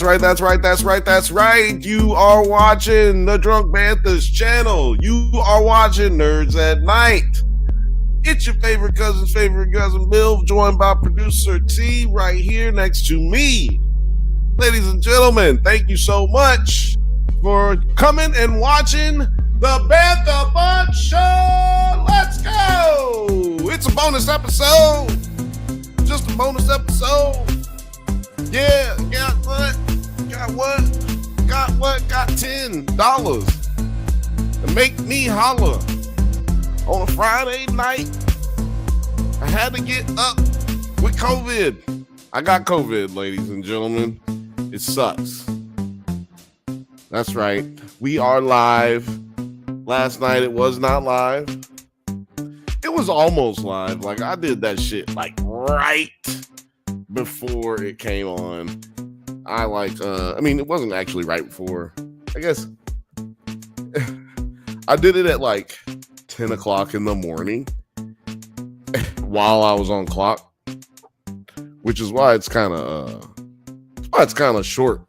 That's right. You are watching the Drunk Bantha's channel. You are watching Nerds at Night. It's your favorite cousin, Bill, joined by producer T right here next to me. Ladies and gentlemen, thank you so much for coming and watching the Bantha Bunch Show. Let's go. It's a bonus episode. Just a bonus episode. Yeah, got $10 to make me holler on a Friday night. I had to get up with COVID. I got COVID, ladies and gentlemen. It sucks. That's right. We are live. Last night it was not live. It was almost live. Like, I did that shit like right before it came on. It wasn't actually right before. I guess I did it at like 10 o'clock in the morning while I was on clock, which is why it's kind of short.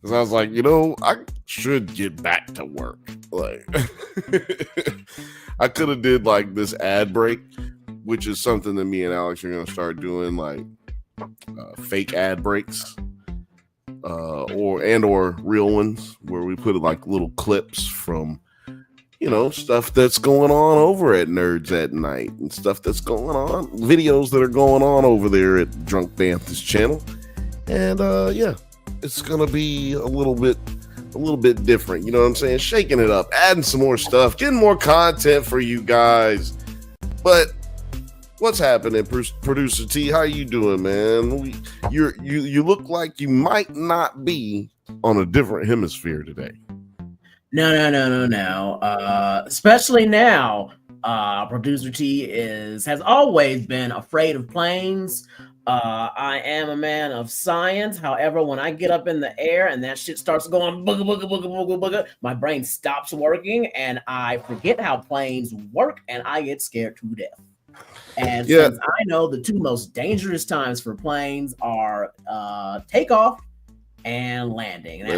Because I was like, I should get back to work. Like, I could have did like this ad break, which is something that me and Alex are going to start doing, like fake ad breaks, or real ones where we put like little clips from, stuff that's going on over at Nerds at Night and stuff that's going on, videos that are going on over there at Drunk Bantha's channel. And it's gonna be a little bit different. You know what I'm saying? Shaking it up, adding some more stuff, getting more content for you guys. But what's happening, producer T? How you doing, man? You look like you might not be on a different hemisphere today. No. Especially now, producer T has always been afraid of planes. I am a man of science. However, when I get up in the air and that shit starts going booga booga booga booga booga, my brain stops working and I forget how planes work and I get scared to death. And since I know the two most dangerous times for planes are takeoff and landing. And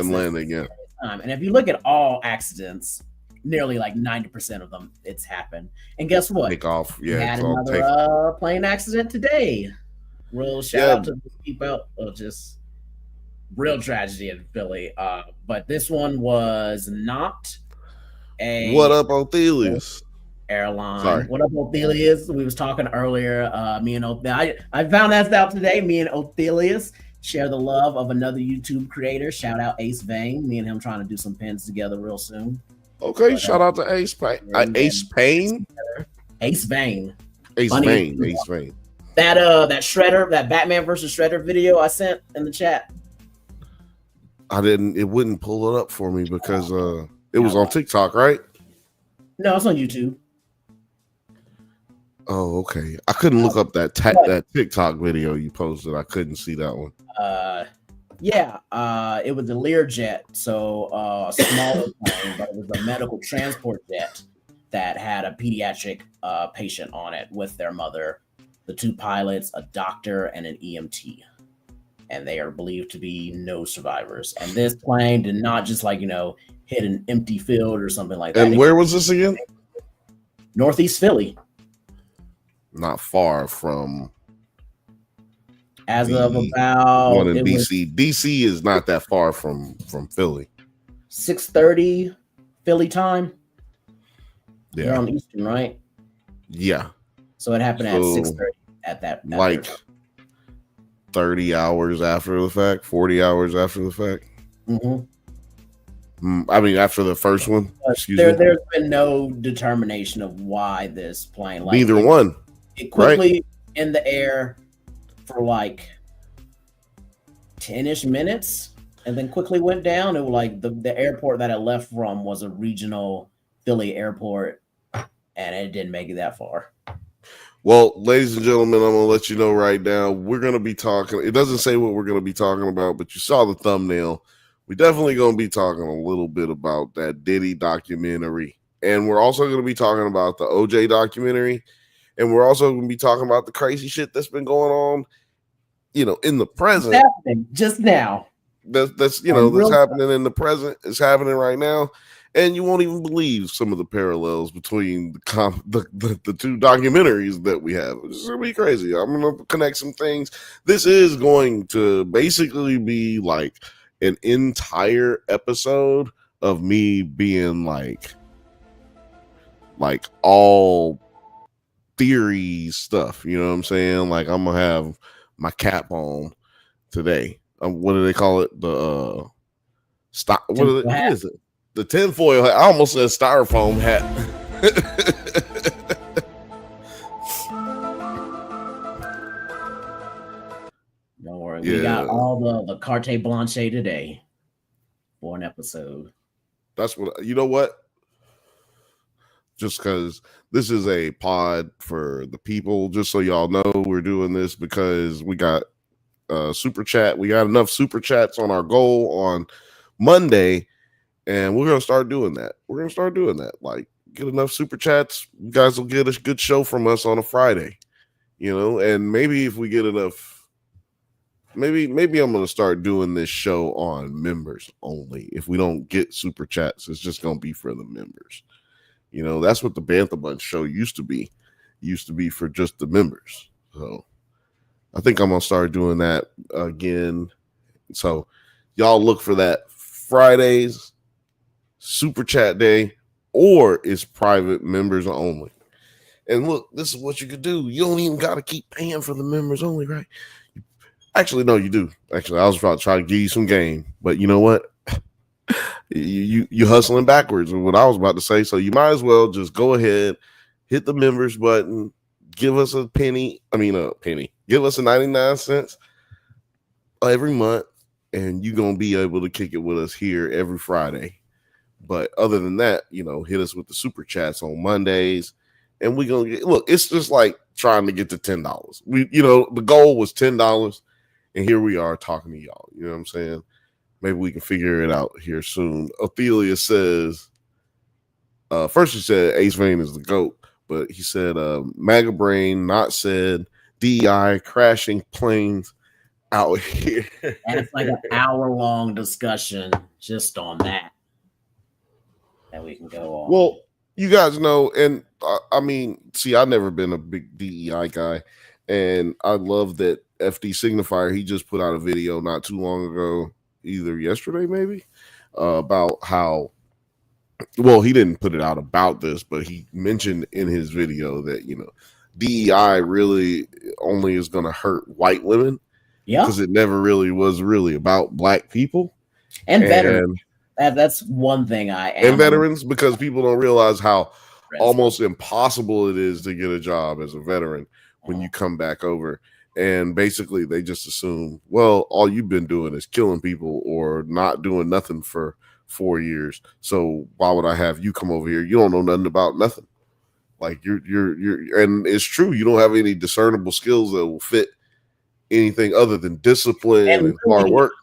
if you look at all accidents, nearly like 90% of them, it's happened. And guess what? Takeoff. Yeah, we had another plane accident today. Real shout out to the people. Just real tragedy in Philly. But this one was not a. What up, Othelius? Airline. Sorry. What up, Othelius? We was talking earlier. Me and I found that out today. Me and Othelius share the love of another YouTube creator. Shout out Ace Vane. Me and him trying to do some pins together real soon. Okay, but, shout out to Ace Payne. Ace Payne? Ace Vane. Ace Vane. That Shredder, that Batman versus Shredder video I sent in the chat. It wouldn't pull it up for me because it was on TikTok, right? No, it's on YouTube. Oh, okay. I couldn't look up that TikTok video you posted. I couldn't see that one. It was a Learjet, so a smaller plane, but it was a medical transport jet that had a pediatric patient on it with their mother, the two pilots, a doctor, and an EMT. And they are believed to be no survivors. And this plane did not just hit an empty field or something like that. And where was this again? Northeast Philly. Not far from. As of about one in DC. DC is not that far from Philly. 6:30 Philly time. Yeah. You're on Eastern, right? Yeah. So it happened at 6:30 at that. Like 30 hours after the fact, 40 hours after the fact. Mm-hmm. I mean, after the first one. There's been no determination of why this plane. Neither one. It quickly in the air for like 10-ish minutes and then quickly went down. It was like the airport that it left from was a regional Philly airport and it didn't make it that far. Well, ladies and gentlemen, I'm going to let you know right now, we're going to be talking. It doesn't say what we're going to be talking about, but you saw the thumbnail. We're definitely going to be talking a little bit about that Diddy documentary. And we're also going to be talking about the OJ documentary. And we're also going to be talking about the crazy shit that's been going on, in the present. Just now. that's And that's real happening in the present. It's happening right now, and you won't even believe some of the parallels between the two documentaries that we have. It's gonna be crazy. I'm gonna connect some things. This is going to basically be like an entire episode of me being like all theory stuff. You know what I'm saying? Like I'm gonna have my cap on today. What do they call it? The stop. What is it? The tinfoil hat. I almost said styrofoam hat. Don't worry, we got all the carte blanche today for an episode. That's what you know. What? Just because this is a pod for the people, just so y'all know, we're doing this because we got super chat. We got enough super chats on our goal on Monday, and we're gonna start doing that. Like, get enough super chats, you guys will get a good show from us on a Friday. And maybe if we get enough, maybe I'm gonna start doing this show on members only. If we don't get super chats, it's just gonna be for the members. That's what the Bantha Bunch show used to be. Used to be for just the members. So I think I'm gonna start doing that again. So y'all look for that Fridays, super chat day, or it's private members only. And look, this is what you could do. You don't even gotta keep paying for the members only, right? Actually, no, you do. Actually, I was about to try to give you some game, but you know what? You hustling backwards with what I was about to say, so you might as well just go ahead, hit the members button, give us a penny. Give us a 99 cents every month, and you're gonna be able to kick it with us here every Friday. But other than that, hit us with the super chats on Mondays, and we're gonna look. It's just like trying to get to $10. The goal was $10, and here we are talking to y'all. You know what I'm saying? Maybe we can figure it out here soon. Ophelia says, first he said Ace Vane is the GOAT, but he said MAGA brain, not said, DEI, crashing planes out here. And it's like an hour-long discussion just on that we can go on. Well, you guys know, and I've never been a big DEI guy, and I love that FD Signifier, he just put out a video not too long ago, either yesterday maybe, about how, well, he didn't put it out about this, but he mentioned in his video that DEI really only is going to hurt white women, because it never really was about black people and veterans. That's one thing and veterans, because people don't realize how almost impossible it is to get a job as a veteran when you come back over. And basically, they just assume, well, all you've been doing is killing people or not doing nothing for 4 years. So why would I have you come over here? You don't know nothing about nothing. Like you're, and it's true. You don't have any discernible skills that will fit anything other than discipline and hard work.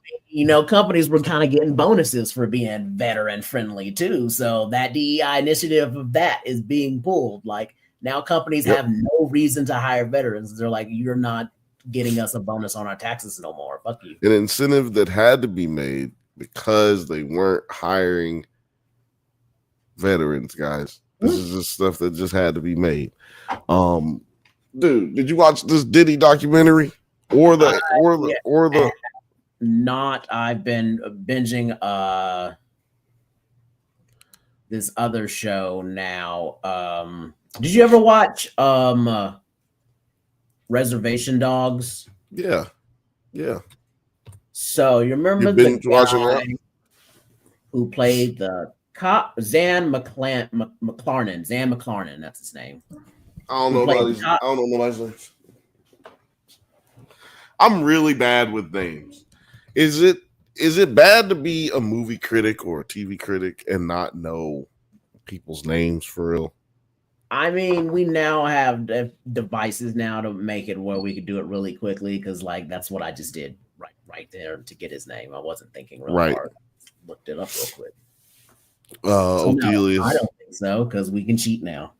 Companies were kind of getting bonuses for being veteran friendly too. So that DEI initiative of that is being pulled. Like now companies have no reason to hire veterans. They're like, you're not getting us a bonus on our taxes no more. Fuck you. An incentive that had to be made because they weren't hiring veterans, guys. This is just stuff that just had to be made. Dude, did you watch this Diddy documentary or the not? I've been binging this other show now. Did you ever watch Reservation Dogs? Yeah. So you remember the guy who played the cop, Zan McClarnon, that's his name. I don't know nobody's names. I'm really bad with names. Is it bad to be a movie critic or a TV critic and not know people's names for real? I mean, we now have devices now to make it where we could do it really quickly, because like that's what I just did right there to get his name. I wasn't thinking really hard. Looked it up real quick. Ophelia, no, I don't think so, because we can cheat now.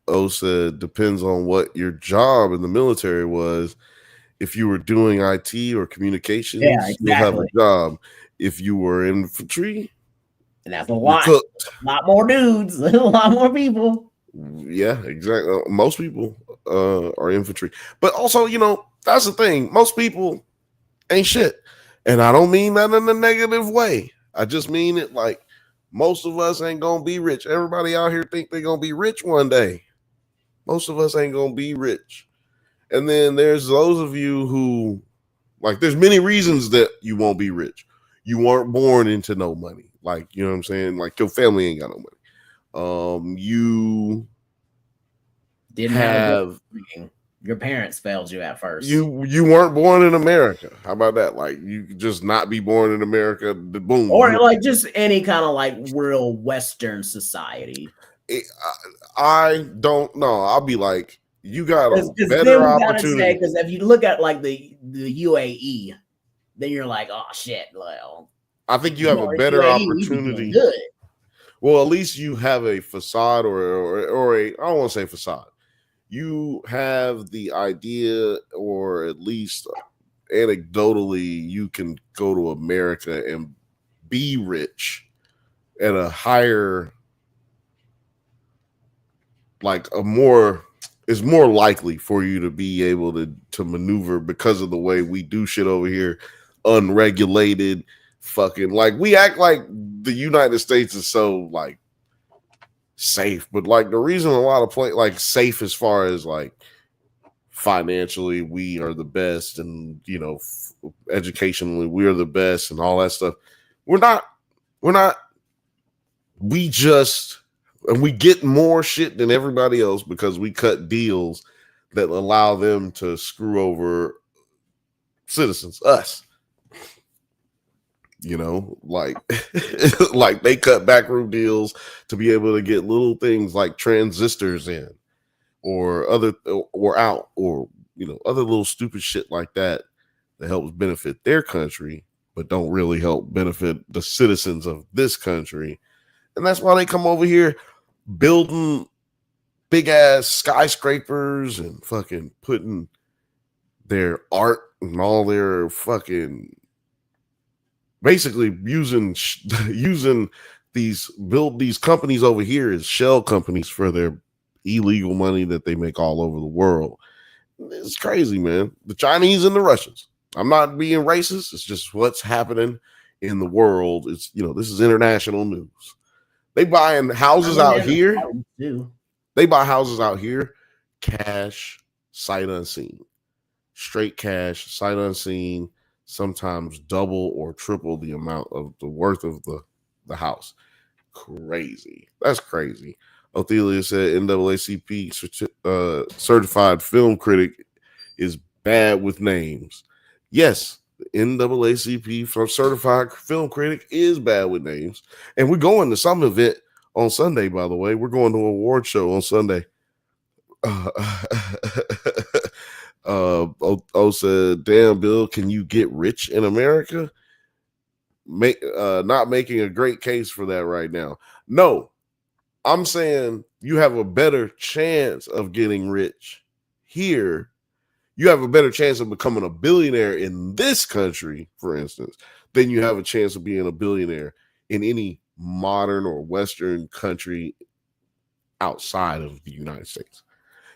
O said depends on what your job in the military was. If you were doing IT or communications, Yeah, you'll have a exactly. job. If you were infantry, And that's a you lot. cooked. A lot more dudes, a lot more people. Yeah, exactly. Most people are infantry, but also, that's the thing. Most people ain't shit, and I don't mean that in a negative way. I just mean it like most of us ain't gonna be rich. Everybody out here think they're gonna be rich one day. Most of us ain't gonna be rich. And then there's those of you who like there's many reasons that you won't be rich. You weren't born into no money. Like, you know what I'm saying? Like your family ain't got no money. You Didn't have a good have upbringing. Your parents failed you at first. you weren't born in America. How about that? Like you could just not be born in America. Boom. Or like just any kind of like real Western society. I don't know. I'll be like, you got a Because then better we gotta say, opportunity. because if you look at like the UAE, then you're like, oh shit, well, I think you have a better UAE, we be doing opportunity. good. Well, at least you have a facade or a I don't want to say facade. You have the idea, or at least anecdotally, you can go to America and be rich at a higher, like a more, it's more likely for you to be able to maneuver because of the way we do shit over here, unregulated, fucking like we act like the United States is so like safe, but like the reason a lot of like safe as far as like financially we are the best, and educationally we are the best and all that stuff. We're not we just, and we get more shit than everybody else because we cut deals that allow them to screw over citizens, us. Like like they cut backroom deals to be able to get little things like transistors in or other or out, or other little stupid shit like that helps benefit their country but don't really help benefit the citizens of this country. And that's why they come over here building big ass skyscrapers and fucking putting their art and all their fucking basically using these companies over here as shell companies for their illegal money that they make all over the world. It's crazy, man. The Chinese and the Russians. I'm not being racist. It's just what's happening in the world. It's this is international news. They buying houses out here. They buy houses out here, cash, sight unseen, straight cash, sight unseen. Sometimes double or triple the amount of the worth of the house. Crazy. That's crazy. Othelia said NAACP certified film critic is bad with names. Yes, the NAACP from certified film critic is bad with names. And we're going to some event on Sunday, by the way. We're going to an award show on Sunday. O said, damn, Bill, can you get rich in America? Not making a great case for that right now. No, I'm saying you have a better chance of getting rich here. You have a better chance of becoming a billionaire in this country, for instance, than you have a chance of being a billionaire in any modern or Western country outside of the United States.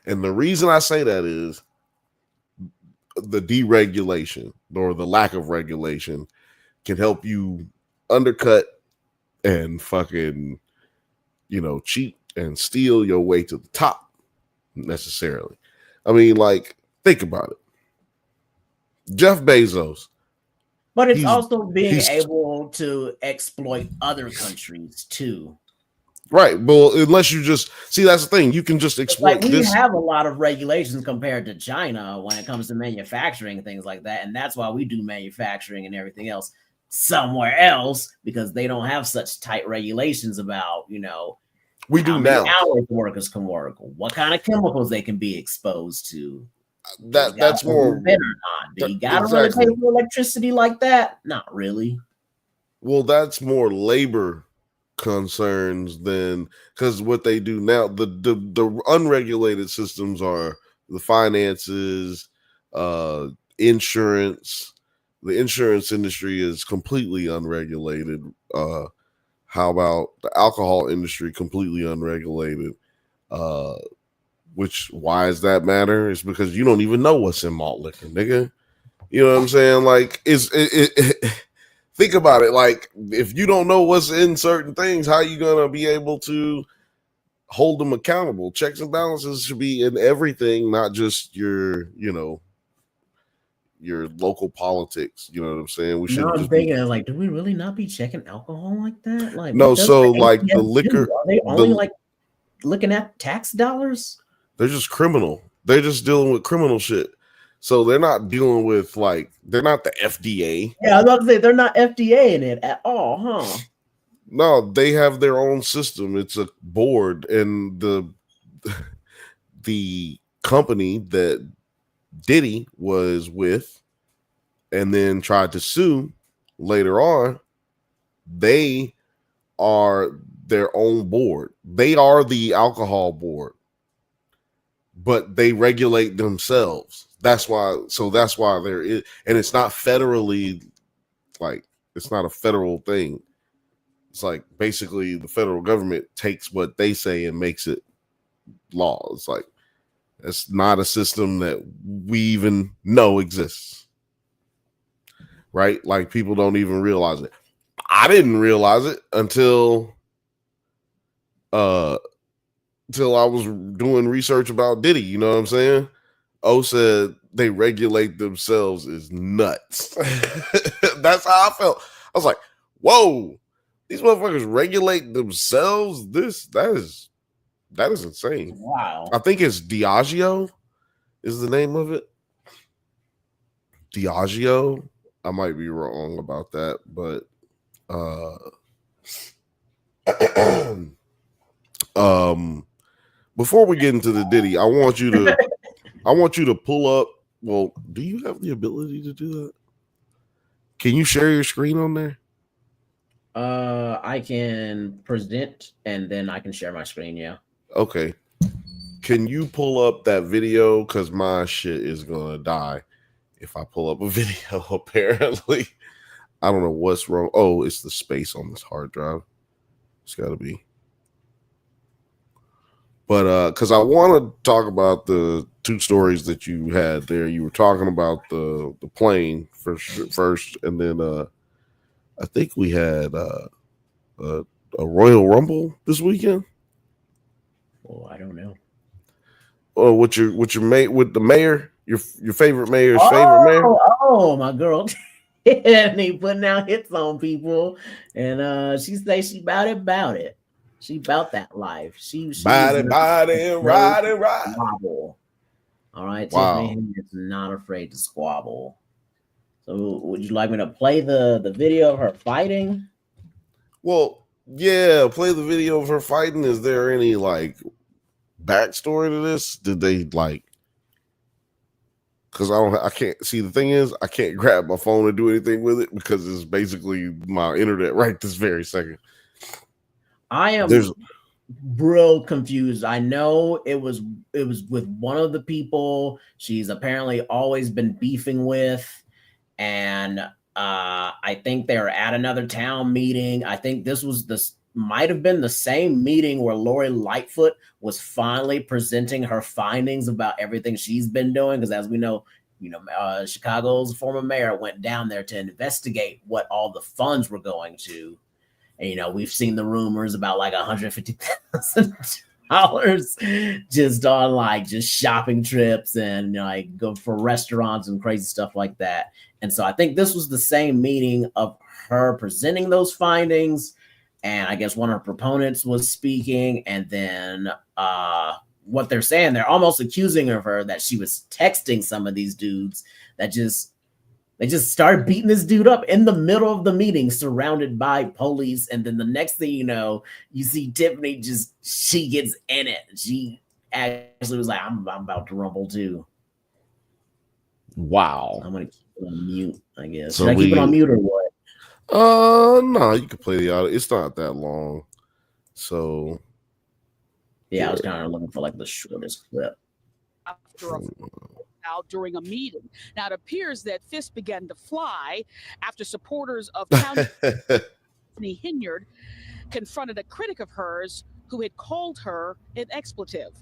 And the reason I say that is the deregulation or the lack of regulation can help you undercut and fucking, cheat and steal your way to the top necessarily. I mean, like, think about it. Jeff Bezos. But it's also being able to exploit other countries too. Right. Well, unless you just see, that's the thing. You can just exploit we have a lot of regulations compared to China when it comes to manufacturing and things like that. And that's why we do manufacturing and everything else somewhere else, because they don't have such tight regulations about, we do now. Hours workers can work, what kind of chemicals they can be exposed to. That's more. Do you gotta really pay for electricity like that? Not really. Well, that's more labor concerns than, because what they do now, the unregulated systems are the finances, insurance. The insurance industry is completely unregulated. How about the alcohol industry? Completely unregulated. Why does that matter? It's because you don't even know what's in malt liquor, nigga. You know what I'm saying? Like, think about it. Like, if you don't know what's in certain things, how are you gonna be able to hold them accountable? Checks and balances should be in everything, not just your local politics. You know what I'm saying? We No, shouldn't I'm just be thinking like, do we really not be checking alcohol like that? Like, no. what does So the like the ATF liquor, do? Are they only like looking at tax dollars? they're just criminal. They're just dealing with criminal shit. So they're not dealing with they're not the FDA. Yeah, I was about to say they're not FDA in it at all, huh? No, they have their own system. It's a board, and the company that Diddy was with and then tried to sue later on, they are their own board. They are the alcohol board, but they regulate themselves. That's why there is, and it's not federally, it's not a federal thing. It's like basically the federal government takes what they say and makes it law. It's like, it's not a system that we even know exists, right? Like, people don't even realize it. I didn't realize it until I was doing research about Diddy. You know what I'm saying? O said they regulate themselves is nuts. That's how I felt. I was like, whoa, these motherfuckers regulate themselves. That is insane. Wow. I think it's Diageo is the name of it. Diageo. I might be wrong about that, but before we get into the Diddy, I want you to pull up. Well, do you have the ability to do that? Can you share your screen on there? I can present and then I can share my screen. Yeah. Okay. Can you pull up that video? Because my shit is gonna die if I pull up a video. Apparently, I don't know what's wrong. Oh, it's the space on this hard drive. It's got to be. But because I want to talk about the two stories that you had there. You were talking about the plane first, and then I think we had a Royal Rumble this weekend. Oh, I don't know. Oh, with your mate, with the mayor, your favorite mayor's favorite mayor. Oh, my girl. Tiffany putting out hits on people, and she say she about it. She about that life. She Body, ride. Squabble. All right, Wow. Tiffany is not afraid to squabble. So, would you like me to play the video of her fighting? Well, yeah, play the video of her fighting. Is there any backstory to this? Did they because I can't see. The thing is, I can't grab my phone and do anything with it because it's basically my internet right this very second. I am real confused. I know it was with one of the people she's apparently always been beefing with, and I think they were at another town meeting. I think this might have been the same meeting where Lori Lightfoot was finally presenting her findings about everything she's been doing. Because as we know, Chicago's former mayor went down there to investigate what all the funds were going to. And, we've seen the rumors about $150,000 just on just shopping trips and go for restaurants and crazy stuff like that. And so I think this was the same meeting of her presenting those findings. And I guess one of her proponents was speaking. And then what they're saying, they're almost accusing of her that she was texting some of these dudes that they just started beating this dude up in the middle of the meeting, surrounded by police. And then the next thing you know, you see Tiffany she gets in it. She actually was like, I'm about to rumble too. Wow. I'm going to keep it on mute, I guess. So should I keep it on mute or what? No, you can play the audio. It's not that long. So. Yeah, I was kind of looking for the shortest clip. After a out during a meeting. Now, it appears that fists began to fly after supporters of County Hinyard confronted a critic of hers who had called her an expletive.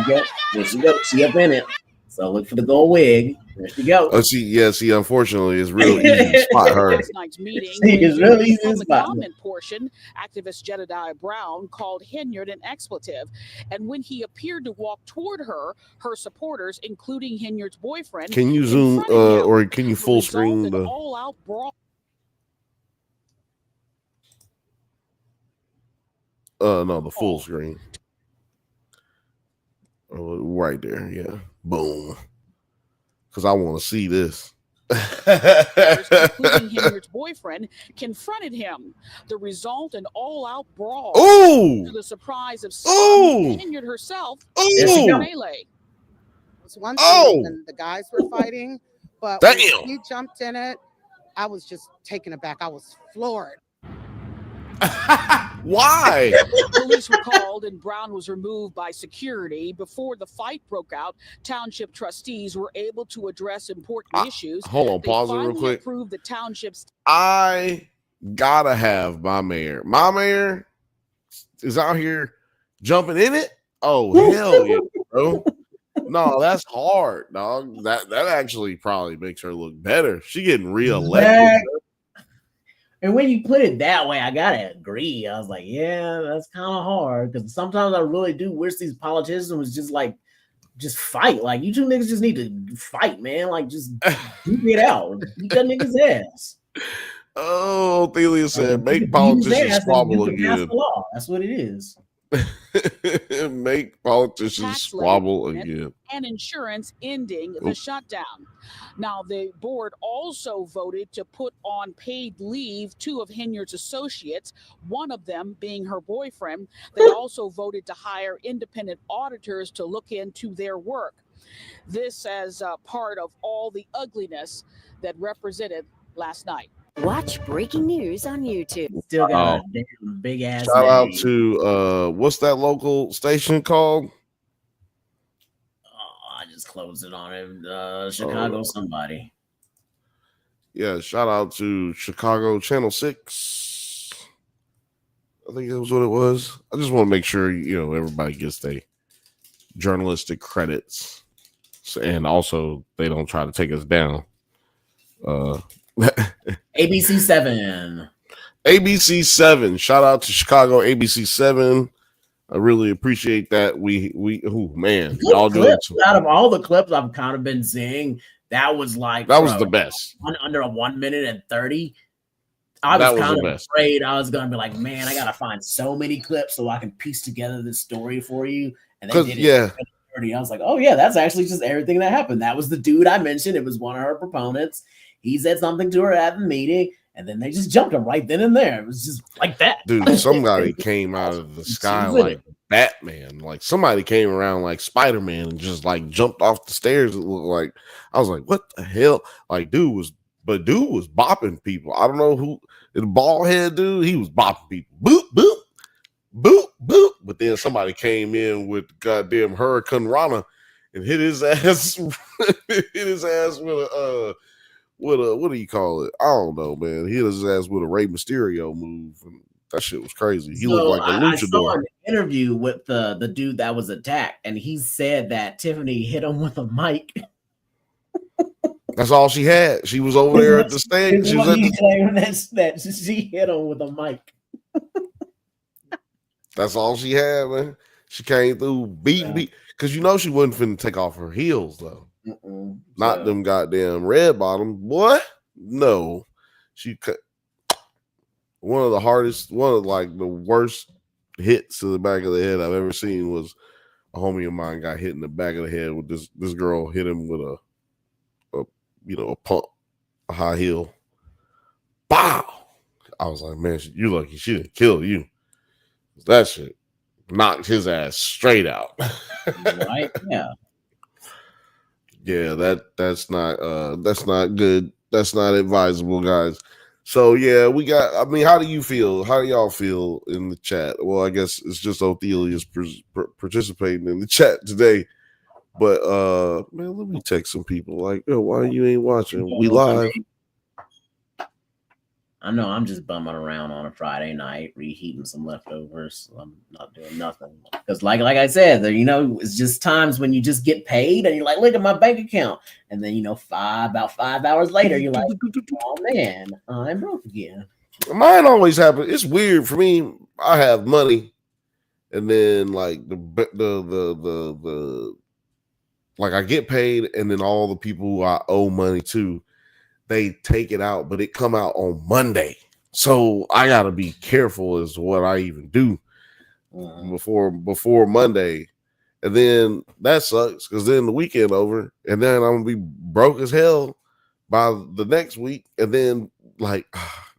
There she goes. She up in it. So look for the gold wig. There she go. Oh, see, unfortunately, it's real easy to spot her. Last night's meeting, It's really easy to public spot. comment portion, activist Jedediah Brown called Hinyard an expletive, and when he appeared to walk toward her, her supporters, including Hinyard's boyfriend, Can you zoom or can you full screen the all-out brawl? No, the full screen. Oh, right there, yeah. Boom. Because I want to see this. Including Hinyard's boyfriend, confronted him. The result, an all-out brawl. Oh! To the surprise of some, Hinyard herself. Melee. It was one thing when the guys were fighting, but when he jumped in it, I was just taken aback. I was floored. Why? Police were called and Brown was removed by security. Before the fight broke out, township trustees were able to address important issues. Hold on, pause it real quick. The township's I gotta have my mayor. My mayor is out here jumping in it. Oh, hell yeah, bro. No, that's hard, dog. That actually probably makes her look better. She getting reelected. And when you put it that way, I gotta agree. I was like, yeah, that's kind of hard because sometimes I really do wish these politicians was just fight. Like, you two niggas just need to fight, man. Like, just duke it out. Beat that nigga's ass. Oh, Thelia said, make politicians squabble again. That's what it is. Make politicians squabble again. And insurance ending the shutdown. Now, the board also voted to put on paid leave 2 of Hinyard's associates, one of them being her boyfriend. They also voted to hire independent auditors to look into their work. This as part of all the ugliness that represented last night. Watch breaking news on YouTube. Still got a damn big ass. Shout out to what's that local station called? I just closed it on him. Chicago somebody. Yeah, shout out to Chicago Channel 6. I think that was what it was. I just want to make sure everybody gets their journalistic credits, and also they don't try to take us down. ABC 7. ABC 7. Shout out to Chicago ABC 7. I really appreciate that. Man, y'all doing out of all the clips I've kind of been seeing, that was the best. Under a 1 minute and 30. I was kind of afraid I was gonna be like, man, I gotta find so many clips so I can piece together this story for you. And they did it. Yeah. I was like, oh yeah, that's actually just everything that happened. That was the dude I mentioned. It was one of her proponents. He said something to her at the meeting, and then they just jumped him right then and there. It was just like that. Dude, somebody came out of the sky like Batman. Like somebody came around like Spider-Man and just like jumped off the stairs. It looked like, I was like, what the hell? Like, dude was bopping people. I don't know who, the bald head dude, he was bopping people. Boop, boop, boop, boop. But then somebody came in with goddamn Hurricane Rana and hit his ass with a what do you call it? I don't know, man. He hit his ass with a Rey Mysterio move, and that shit was crazy. He looked like a luchador. I saw an interview with the dude that was attacked, and he said that Tiffany hit him with a mic. That's all she had. She was over there at the stage. She was that she hit him with a mic. That's all she had, man. She came through beat, because she wasn't finna take off her heels though. Not them goddamn red bottom, boy. No, she cut one of the worst hits to the back of the head I've ever seen. Was a homie of mine got hit in the back of the head with this girl hit him with a pump, a high heel. Bow! I was like, man, you lucky she didn't kill you. That shit knocked his ass straight out. Right? Yeah. Yeah, that's not good. That's not advisable, guys. So yeah, we got. I mean, how do you feel? How do y'all feel in the chat? Well, I guess it's just Othelia's participating in the chat today. But man, let me text some people. Like, yo, why you ain't watching? We live. I know I'm just bumming around on a Friday night, reheating some leftovers. So I'm not doing nothing because, like I said, you know, it's just times when you just get paid and you're like, look at my bank account, and then you know, about 5 hours later, you're like, oh man, I'm broke again. Mine always happens. It's weird for me. I have money, and then like the like I get paid, and then all the people who I owe money to, they take it out, but it come out on Monday. So I gotta be careful as to what I even do before Monday. And then that sucks because then the weekend over, and then I'm gonna be broke as hell by the next week. And then like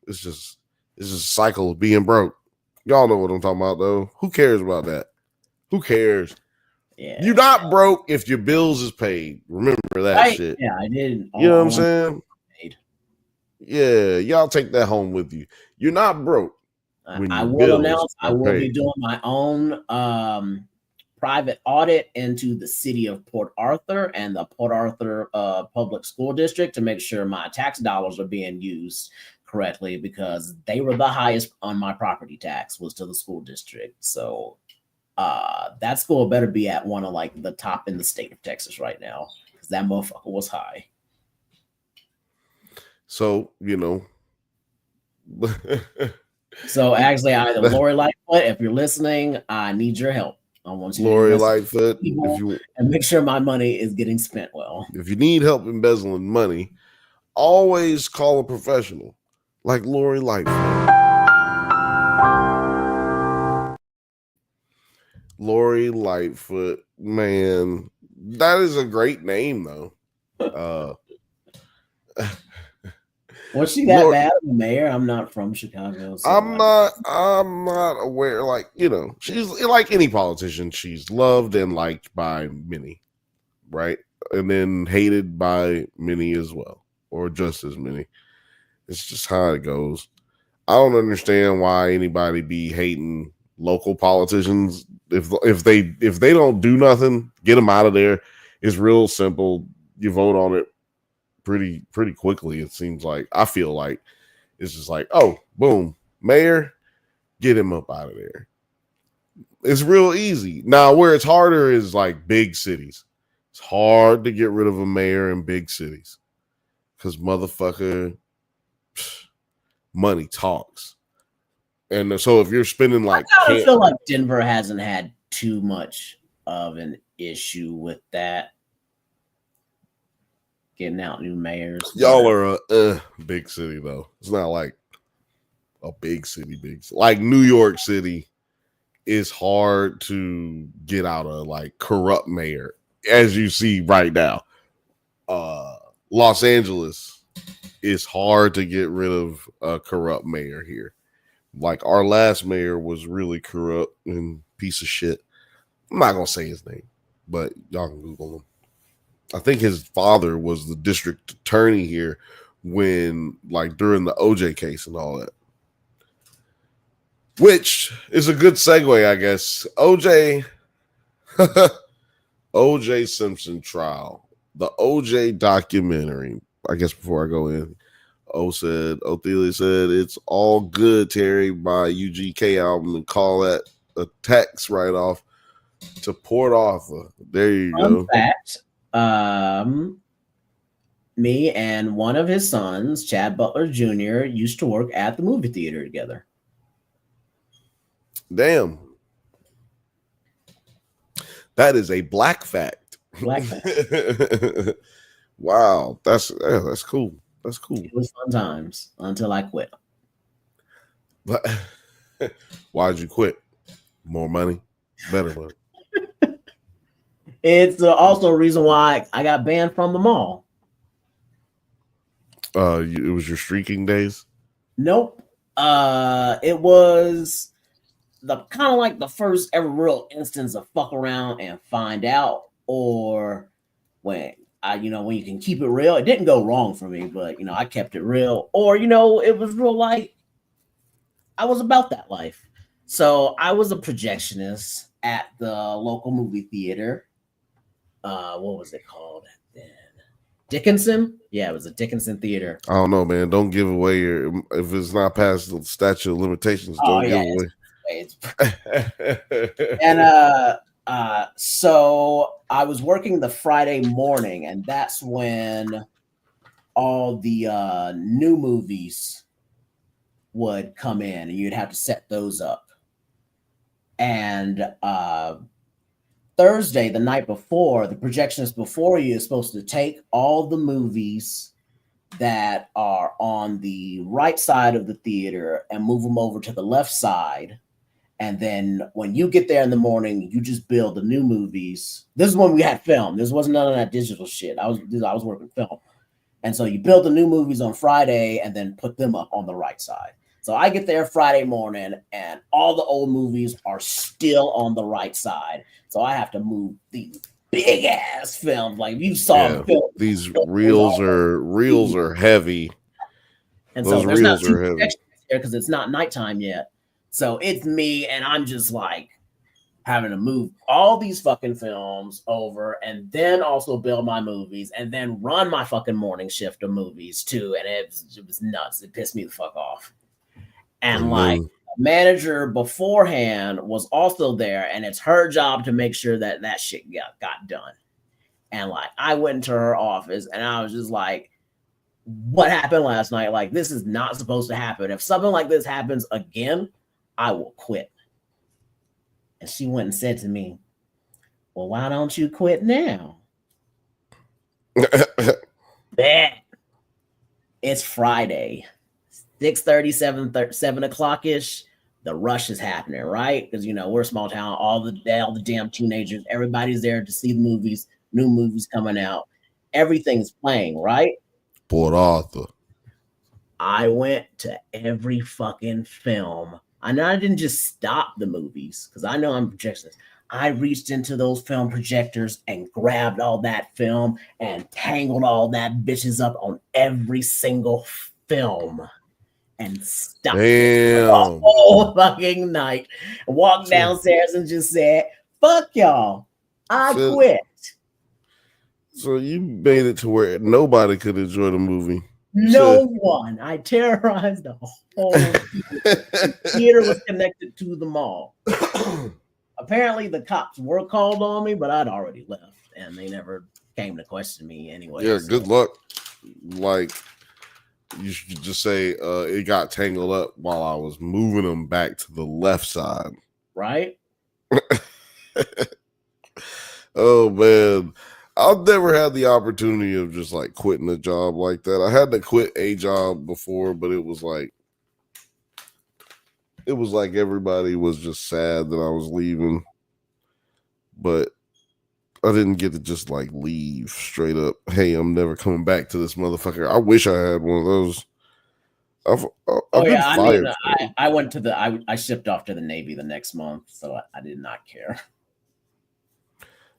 it's just a cycle of being broke. Y'all know what I'm talking about though. Who cares about that? Who cares? Yeah. You're not broke if your bills is paid. Remember that shit. Yeah, I did. You know what I'm saying? Yeah, y'all take that home with you. You're not broke. I will announce I will be doing my own private audit into the city of Port Arthur and the Port Arthur public school district to make sure my tax dollars are being used correctly, because they were the highest on my property tax was to the school district. So that school better be at one of like the top in the state of Texas right now, because that motherfucker was high. So, you know. So actually, either Lori Lightfoot, if you're listening, I need your help. I want you Lori to Lightfoot, if you and make sure my money is getting spent well. If you need help embezzling money, always call a professional like Lori Lightfoot. Lori Lightfoot, man, that is a great name though. Was she that bad of a mayor? I'm not from Chicago. So I'm not aware. Like, you know, she's like any politician. She's loved and liked by many, right? And then hated by many as well, or just as many. It's just how it goes. I don't understand why anybody be hating local politicians. If they don't do nothing, get them out of there. It's real simple. You vote on it pretty quickly. It seems like. I feel like it's just like, oh, boom, mayor, get him up out of there. It's real easy. Now, where it's harder is like big cities. It's hard to get rid of a mayor in big cities because motherfucker, money talks. And so if you're spending like, I feel like Denver hasn't had too much of an issue with that. Getting out new mayors. Y'all are a big city though. It's not like a big city. Like New York City is hard to get out of like corrupt mayor, as you see right now. Los Angeles is hard to get rid of a corrupt mayor here. Like our last mayor was really corrupt and piece of shit. I'm not gonna say his name, but y'all can Google him. I think his father was the district attorney here when, like, during the OJ case and all that. Which is a good segue, I guess. OJ Simpson trial. The OJ documentary. I guess before I go in, Othelia said, it's all good, Terry, by UGK album, and call that a tax write-off to Port Arthur. There you go. Fact. Me and one of his sons, Chad Butler Jr., used to work at the movie theater together. Damn. That is a black fact. Black fact. Wow. That's cool. That's cool. It was fun times until I quit. But why'd you quit? More money? Better money. It's also a reason why I got banned from the mall. It was your streaking days? Nope. It was the kind of like the first ever real instance of fuck around and find out, or when when you can keep it real, it didn't go wrong for me, but I kept it real, or it was real like I was about that life. So I was a projectionist at the local movie theater. What was it called then? Dickinson? Yeah, it was a Dickinson theater. I don't know, man. Don't give away if it's not past the statute of limitations. Don't give away. And so I was working the Friday morning, and that's when all the new movies would come in, and you'd have to set those up. And Thursday, the night before, the projectionist before you is supposed to take all the movies that are on the right side of the theater and move them over to the left side. And then when you get there in the morning, you just build the new movies. This is when we had film. This wasn't none of that digital shit. I was working film. And so you build the new movies on Friday and then put them up on the right side. So I get there Friday morning and all the old movies are still on the right side. So I have to move these big ass films. Like you saw film, these reels are heavy. And those so there's reels not are heavy here because it's not nighttime yet. So it's me, and I'm just like having to move all these fucking films over and then also build my movies and then run my fucking morning shift of movies too. And it was nuts. It pissed me the fuck off. And like the manager beforehand was also there, and it's her job to make sure that shit got done. And like I went into her office and I was just like, what happened last night? Like, this is not supposed to happen. If something like this happens again, I will quit. And she went and said to me, well, why don't you quit now? Bet. It's Friday, 6:30, 7 o'clock-ish. The rush is happening, right? Because, we're a small town. All the damn teenagers, everybody's there to see the movies, new movies coming out. Everything's playing, right? Port Arthur. I went to every fucking film. I didn't just stop the movies because I know I'm a projectionist. I reached into those film projectors and grabbed all that film and tangled all that bitches up on every single film and stopped the whole fucking night. Walked downstairs and just said, fuck y'all. I quit. So you made it to where nobody could enjoy the movie. No one. I terrorized the whole theater. Theater was connected to the mall. Apparently, the cops were called on me, but I'd already left, and they never came to question me anyway. Yeah, good luck. Like, you should just say it got tangled up while I was moving them back to the left side. Right? Oh, man. I've never had the opportunity of just like quitting a job like that. I had to quit a job before, but it was like everybody was just sad that I was leaving. But I didn't get to just like leave straight up. Hey, I'm never coming back to this motherfucker. I wish I had one of those. I went to I shipped off to the Navy the next month, so I did not care.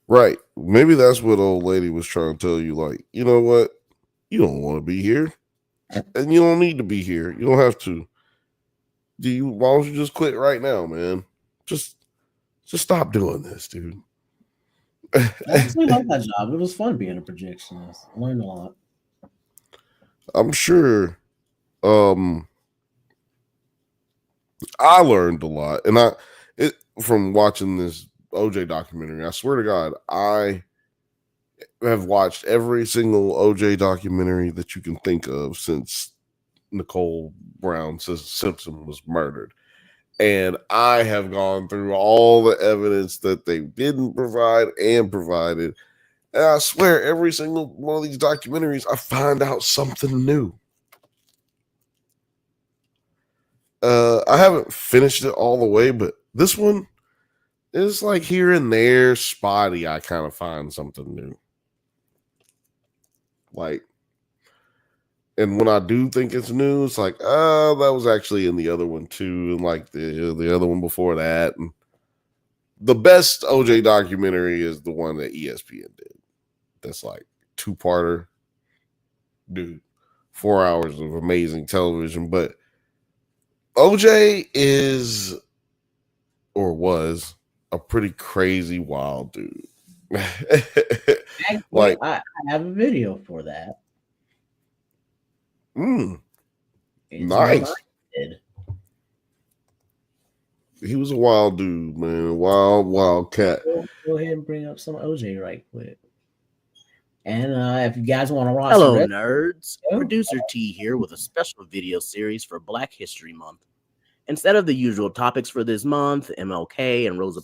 Right. Maybe that's what old lady was trying to tell you. Like, you know what? You don't want to be here. And you don't need to be here. You don't have to. Why don't you just quit right now, man? Just stop doing this, dude. I actually like that job. It was fun being a projectionist. I learned a lot. I'm sure I learned a lot. And from watching this OJ documentary, I swear to God, I have watched every single OJ documentary that you can think of since Nicole Brown Simpson was murdered. And I have gone through all the evidence that they didn't provide and provided. And I swear, every single one of these documentaries, I find out something new. I haven't finished it all the way, but this one, it's like here and there, spotty. I kind of find something new. Like, and when I do think it's new, it's like, oh, that was actually in the other one too, and like the other one before that. And the best OJ documentary is the one that ESPN did. That's like two-parter. Dude, 4 hours of amazing television. But OJ is or was a pretty crazy wild dude. Like I have a video for that. Nice. He was a wild dude, man. Wild cat. Go ahead and bring up some OJ right quick. And if you guys want to watch, hello, nerds. Producer T here with a special video series for Black History Month. Instead of the usual topics for this month, MLK and Rosa.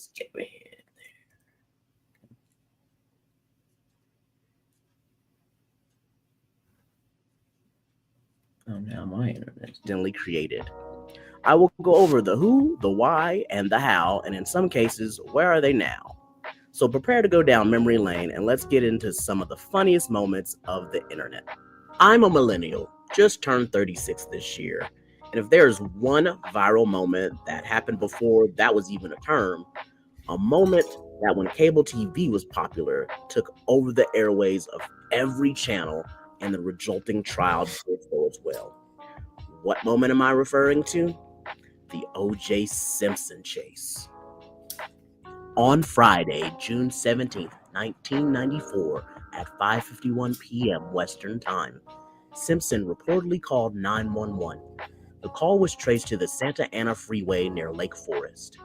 Oh, now my internet accidentally created. I will go over the who, the why, and the how, and in some cases, where are they now? So prepare to go down memory lane and let's get into some of the funniest moments of the internet. I'm a millennial, just turned 36 this year. And if there's one viral moment that happened before that was even a term, a moment that when cable TV was popular, took over the airways of every channel, and the resulting trial did so as well. What moment am I referring to? The O.J. Simpson chase. On Friday, June 17th, 1994, at 5:51 p.m. Western Time, Simpson reportedly called 911. The call was traced to the Santa Ana Freeway near Lake Forest.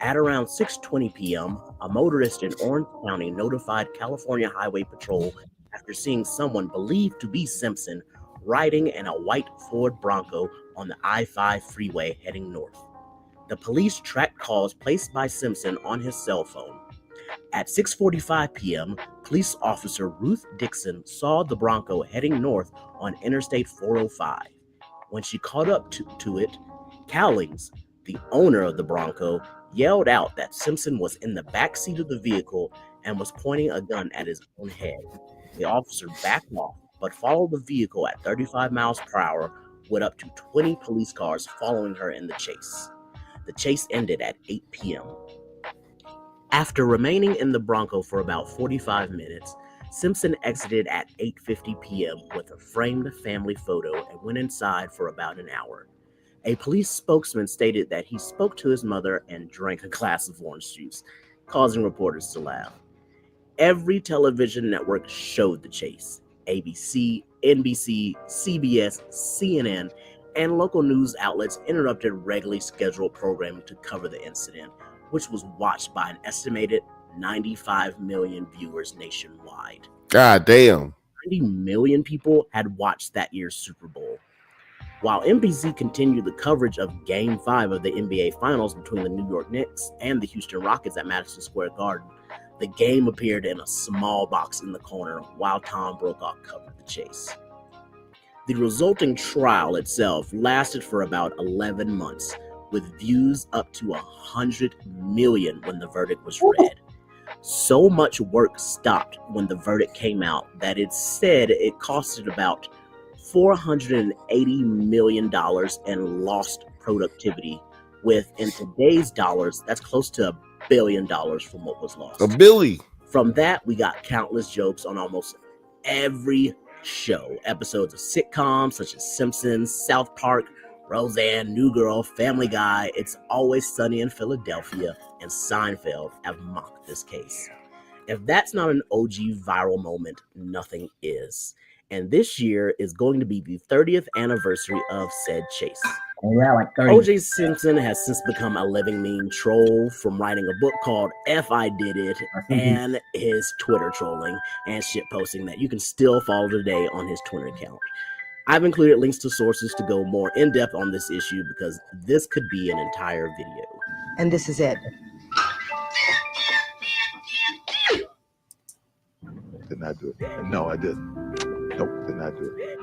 At around 6:20 p.m., a motorist in Orange County notified California Highway Patrol after seeing someone believed to be Simpson riding in a white Ford Bronco on the I-5 freeway heading north. The police tracked calls placed by Simpson on his cell phone. At 6:45 p.m., police officer Ruth Dixon saw the Bronco heading north on Interstate 405. When she caught up to it, Cowlings, the owner of the Bronco, yelled out that Simpson was in the back seat of the vehicle and was pointing a gun at his own head. The officer backed off, but followed the vehicle at 35 miles per hour with up to 20 police cars following her in the chase. The chase ended at 8 p.m. After remaining in the Bronco for about 45 minutes, Simpson exited at 8:50 p.m. with a framed family photo and went inside for about an hour. A police spokesman stated that he spoke to his mother and drank a glass of orange juice, causing reporters to laugh. Every television network showed the chase. ABC, NBC, CBS, CNN, and local news outlets interrupted regularly scheduled programming to cover the incident, which was watched by an estimated 95 million viewers nationwide. God damn. 90 million people had watched that year's Super Bowl. While NBC continued the coverage of Game 5 of the NBA Finals between the New York Knicks and the Houston Rockets at Madison Square Garden, the game appeared in a small box in the corner while Tom Brokaw covered the chase. The resulting trial itself lasted for about 11 months, with views up to 100 million when the verdict was read. So much work stopped when the verdict came out that it said it costed about $480 million in lost productivity, with, in today's dollars, that's close to $1 billion from what was lost. A billy. From that, we got countless jokes on almost every show. Episodes of sitcoms such as Simpsons, South Park, Roseanne, New Girl, Family Guy, It's Always Sunny in Philadelphia, and Seinfeld have mocked this case. If that's not an OG viral moment, nothing is. And this year is going to be the 30th anniversary of said chase. Yeah, like 30. O.J. Simpson has since become a living meme troll, from writing a book called F I Did It and his Twitter trolling and shitposting that you can still follow today on his Twitter account. I've included links to sources to go more in depth on this issue because this could be an entire video. And this is it. Did not do it. No, I didn't. Nope, did not do it.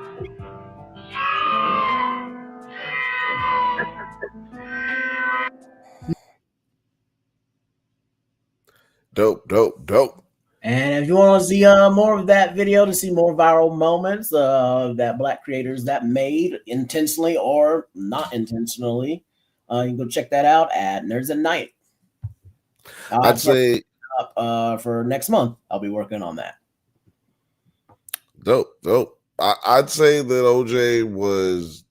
Dope. And if you want to see more of that video, to see more viral moments that Black creators that made intentionally or not intentionally, you can go check that out at Nerds at Night. I'd say for next month, I'll be working on that. Dope. I'd say that OJ was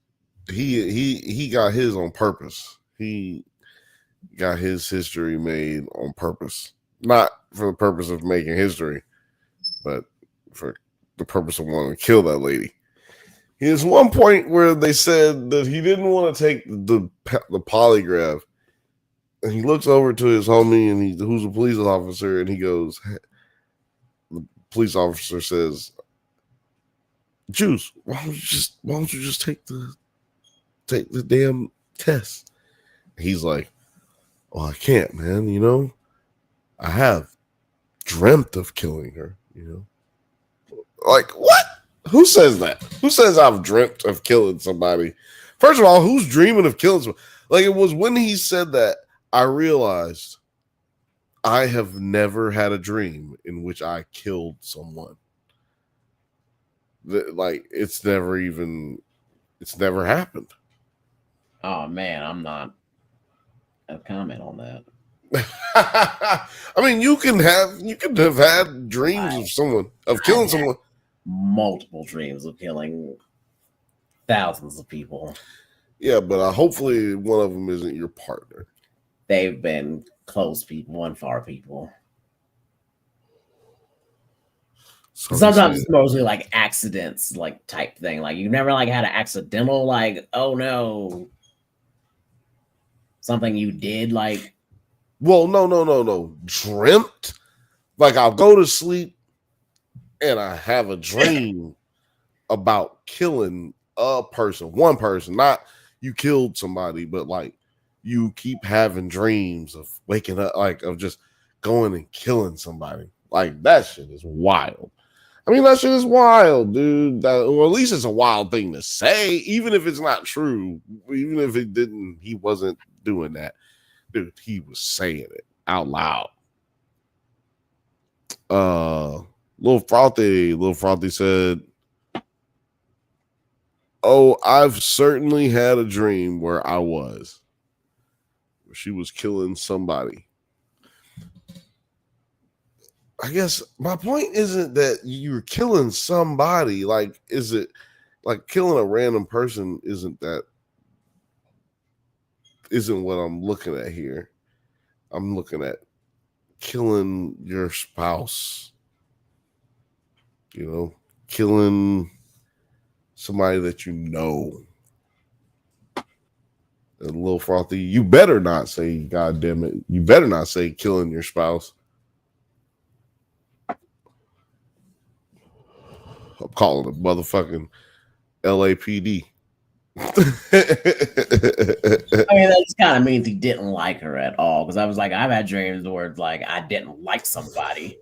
he got his on purpose. He got his history made on purpose, not for the purpose of making history, but for the purpose of wanting to kill that lady. There's one point where they said that he didn't want to take the polygraph, and he looks over to his homie, and who's a police officer, and he goes, the police officer says, "Juice, why don't you just take the damn test?" He's like, "Well, I can't, man. You know, I have dreamt of killing her. You know, like what? Who says that? Who says I've dreamt of killing somebody? First of all, who's dreaming of killing somebody? Like, it was when he said that I realized I have never had a dream in which I killed someone. Like, it's never happened." Oh man, I'm not a comment on that. I mean, you can have had dreams of killing someone. Multiple dreams of killing thousands of people. Yeah, but hopefully one of them isn't your partner. They've been close people and far people. So sometimes it's mostly like accidents, like type thing. Like you never like had an accidental, like, oh no, something you did, like. Well, no. Dreamt. Like, I'll go to sleep and I have a dream about killing one person. Not you killed somebody, but like you keep having dreams of waking up, like of just going and killing somebody. Like, that shit is wild. I mean, that shit is wild, dude. Or at least it's a wild thing to say, even if it's not true. Even if he wasn't doing that. Dude, he was saying it out loud. Lil Frothy said, "Oh, I've certainly had a dream where she was killing somebody." I guess my point isn't that you're killing somebody. Like, is it like killing a random person? Isn't what I'm looking at here. I'm looking at killing your spouse. You know, killing somebody that you know. And Lil Frothy, you better not say, God damn it, you better not say killing your spouse. I'm calling it motherfucking LAPD. I mean, that just kind of means he didn't like her at all. Because I was like, I've had dreams where it's like I didn't like somebody.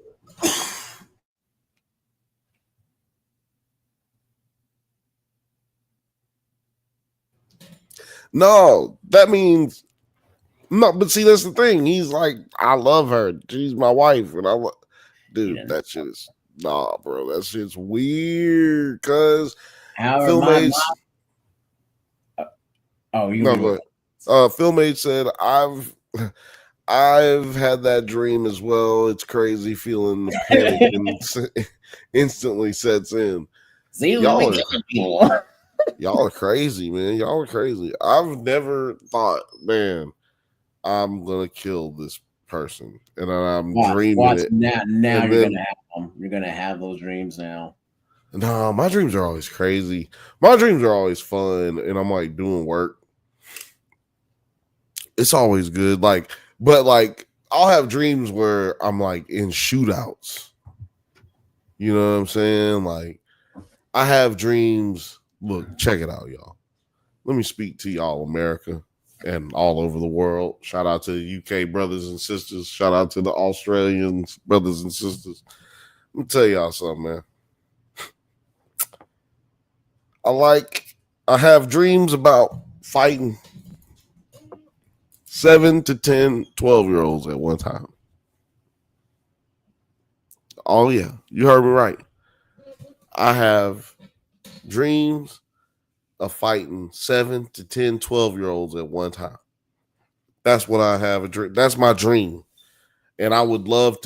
No, that means no. But see, that's the thing. He's like, I love her. She's my wife, and dude, that shit is bro. That shit's weird. Cause Phil Mage said, I've had that dream as well. It's crazy feeling the panic and instantly sets in. See, Y'all are crazy, man. Y'all are crazy. I've never thought, man, I'm gonna kill this person, and I'm dreaming it. Now you're gonna have them. You're gonna have those dreams now. No, my dreams are always crazy. My dreams are always fun, and I'm like doing work. It's always good. But I'll have dreams where I'm like in shootouts. You know what I'm saying? Like, I have dreams. Look, check it out, y'all. Let me speak to y'all, America, and all over the world. Shout out to the UK brothers and sisters. Shout out to the Australian brothers and sisters. Let me tell y'all something, man. I have dreams about fighting 7 to 10, 12-year-olds at one time. Oh, yeah. You heard me right. I have dreams of fighting 7 to 10, 12-year-olds at one time. That's what I have a dream. That's my dream. And I would love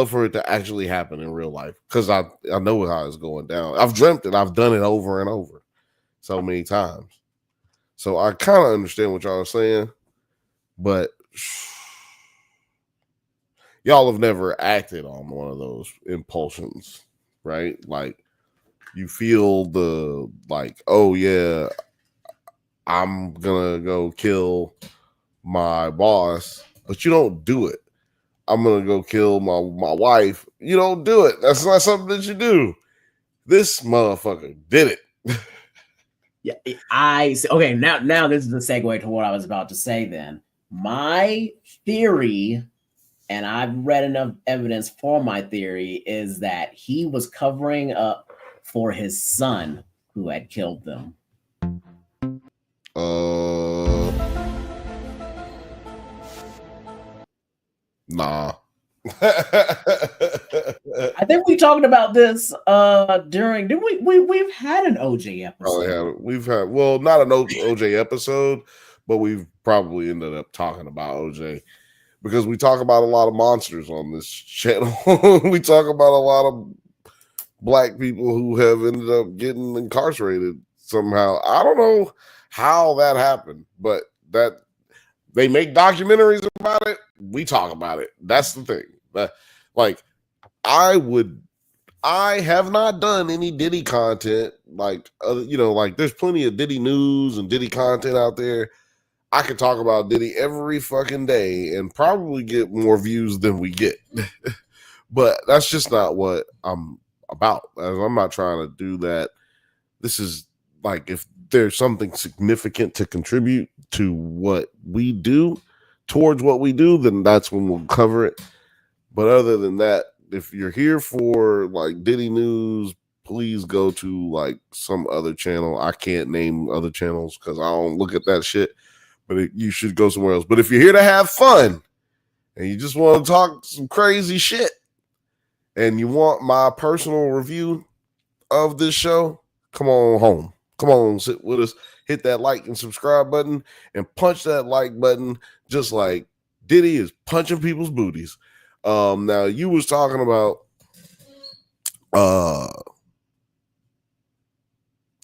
for it to actually happen in real life because I know how it's going down. I've dreamt it. I've done it over and over so many times. So I kind of understand what y'all are saying, but y'all have never acted on one of those impulsions, right? Like you feel the like, oh yeah, I'm gonna go kill my boss, but you don't do it. I'm gonna go kill my wife. You don't do it. That's not something that you do. This motherfucker did it. Yeah, I see. Okay, now this is the segue to what I was about to say. Then my theory, and I've read enough evidence for my theory, is that he was covering up for his son who had killed them. Nah. I think we talked about this during. Did we've had an OJ episode? We've had not an OJ episode, but we've probably ended up talking about OJ because we talk about a lot of monsters on this channel. We talk about a lot of black people who have ended up getting incarcerated somehow. I don't know how that happened, but that they make documentaries about it. We talk about it. That's the thing. Like I have not done any Diddy content. Like like there's plenty of Diddy news and Diddy content out there. I could talk about Diddy every fucking day and probably get more views than we get. But that's just not what I'm about. I'm not trying to do that. This is like if there's something significant to contribute to what we do, towards what we do, then that's when we'll cover it. But other than that, if you're here for like Diddy news, please go to like some other channel. I can't name other channels because I don't look at that shit, but you should go somewhere else. But if you're here to have fun and you just want to talk some crazy shit and you want my personal review of this show, come on home. Come on, sit with us. Hit that like and subscribe button and punch that like button just like Diddy is punching people's booties. Now you was talking about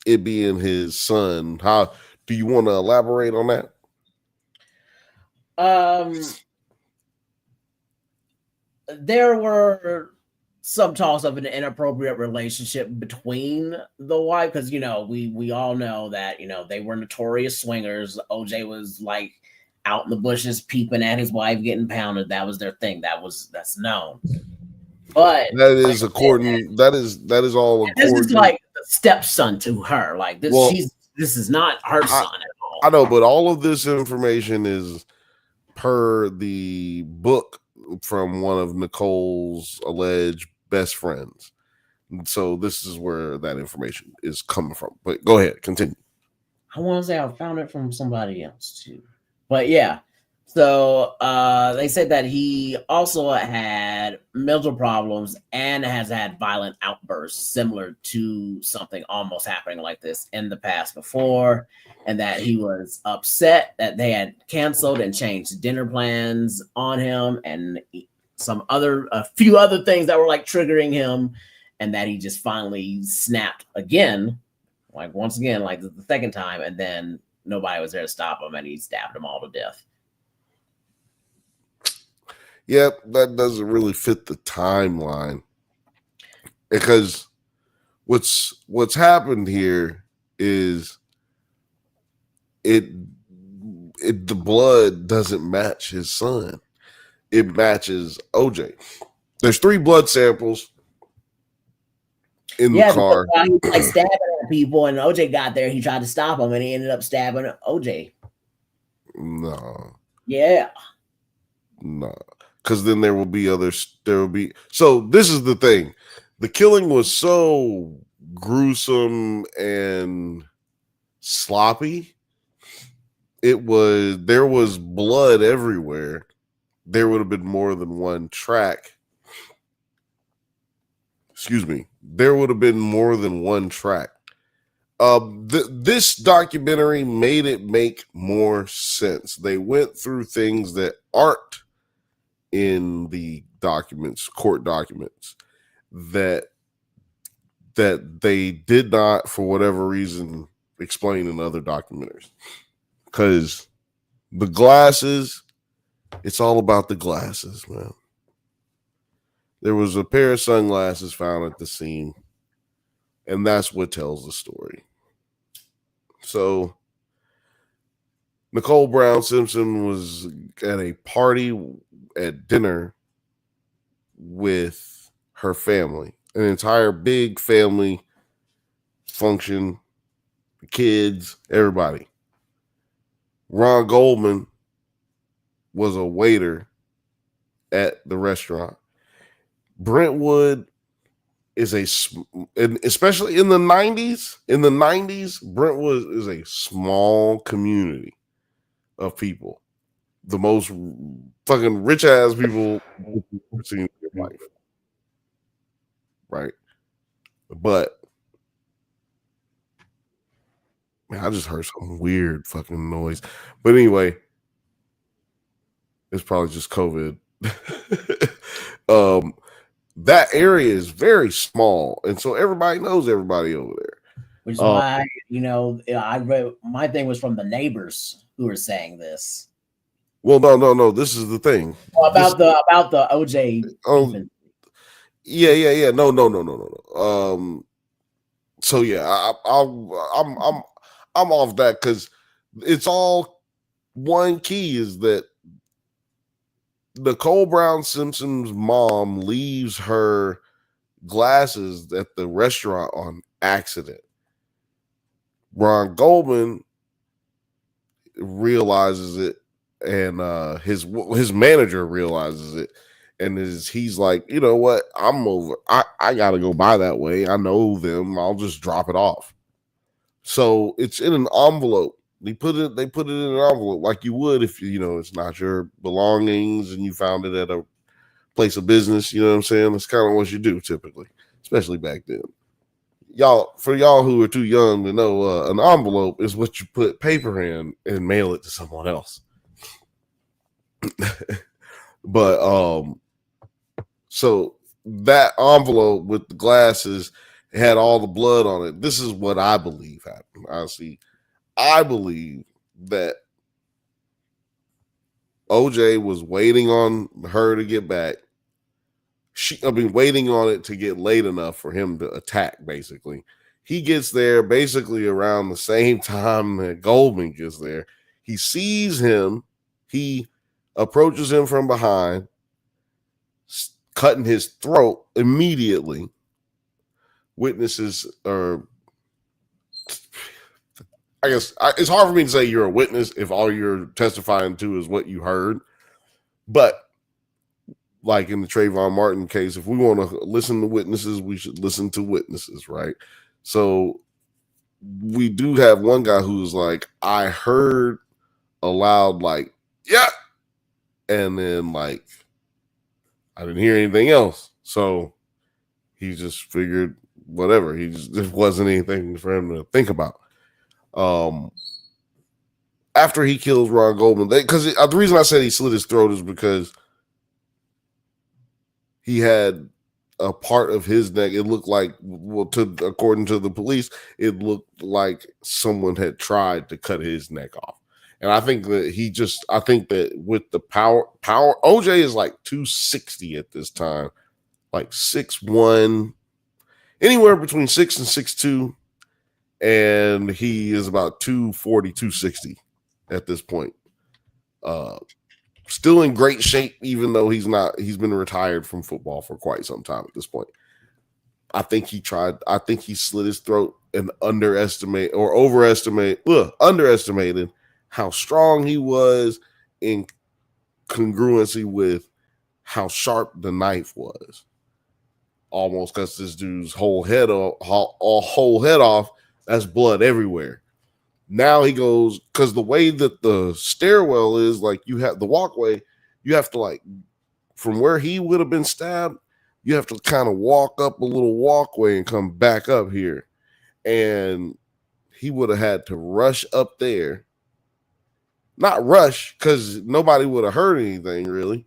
it being his son. How do you want to elaborate on that? There were some talks of an inappropriate relationship between the wife, because we all know that they were notorious swingers. OJ was like out in the bushes peeping at his wife getting pounded. That was their thing. That's known. But that is according. That is all. This is like the stepson to her. Like this, this is not her son at all. I know, but all of this information is per the book from one of Nicole's alleged best friends. So this is where that information is coming from. But go ahead, continue. I want to say I found it from somebody else too. But yeah. So they said that he also had mental problems and has had violent outbursts similar to something almost happening like this in the past before, and that he was upset that they had canceled and changed dinner plans on him and a few other things that were like triggering him, and that he just finally snapped again, like once again, like the second time, and then nobody was there to stop him and he stabbed them all to death. Yep, that doesn't really fit the timeline because what's happened here is the blood doesn't match his son. It matches OJ. There's 3 blood samples in the car. He was like stabbing at people, and OJ got there. He tried to stop him, and he ended up stabbing OJ. No. Yeah. No. Because then there will be others. So this is the thing. The killing was so gruesome and sloppy. There was blood everywhere. There would have been more than one track. Excuse me. There would have been more than one track. This documentary made it make more sense. They went through things that aren't in the documents, court documents, that they did not, for whatever reason, explain in other documentaries. Because the glasses, it's all about the glasses, man. There was a pair of sunglasses found at the scene, and that's what tells the story. So Nicole Brown Simpson was at a party at dinner with her family, an entire big family function, kids, everybody. Ron Goldman was a waiter at the restaurant. Brentwood is especially in the 90s, Brentwood is a small community of people. The most fucking rich ass people you've ever seen in your life. Right? But man, I just heard some weird fucking noise. But anyway, it's probably just COVID. That area is very small, and so everybody knows everybody over there. Which is why, I read, my thing was from the neighbors who were saying this. Well, no. This is the thing about the OJ. Yeah. No. So yeah, I'm off that because it's all one key is that Nicole Brown Simpson's mom leaves her glasses at the restaurant on accident. Ron Goldman realizes it, and his manager realizes it, and he's like, you know what? I'm over. I gotta go by that way. I know them. I'll just drop it off. So it's in an envelope. They put it in an envelope like you would if it's not your belongings and you found it at a place of business. You know what I'm saying? That's kind of what you do typically, especially back then. For y'all who are too young to know, an envelope is what you put paper in and mail it to someone else. But so that envelope with the glasses had all the blood on it. This is what I believe happened. Honestly, I believe that OJ was waiting on her to get back. Waiting on it to get late enough for him to attack, basically. He gets there basically around the same time that Goldman gets there. He sees him. He approaches him from behind, cutting his throat immediately. Witnesses are... I guess it's hard for me to say you're a witness if all you're testifying to is what you heard. But like in the Trayvon Martin case, if we want to listen to witnesses, we should listen to witnesses, right? So we do have one guy who's like, I heard a loud like, yeah. And then like, I didn't hear anything else. So he just figured whatever. There wasn't anything for him to think about. After he kills Ron Goldman, because the reason I said he slit his throat is because he had a part of his neck. It looked like, according to the police, it looked like someone had tried to cut his neck off. And I think that with the power, OJ is like 260 at this time, like 6'1", anywhere between 6 and 6'2". And he is about 240, 260 at this point. Still in great shape, even though he's been retired from football for quite some time at this point. I think he slit his throat and underestimated how strong he was in congruency with how sharp the knife was. Almost cuts this dude's whole head off. That's blood everywhere. Now he goes, because the way that the stairwell is, like you have the walkway, you have to like, from where he would have been stabbed, you have to kind of walk up a little walkway and come back up here. And he would have had to rush up there. Not rush, because nobody would have heard anything really.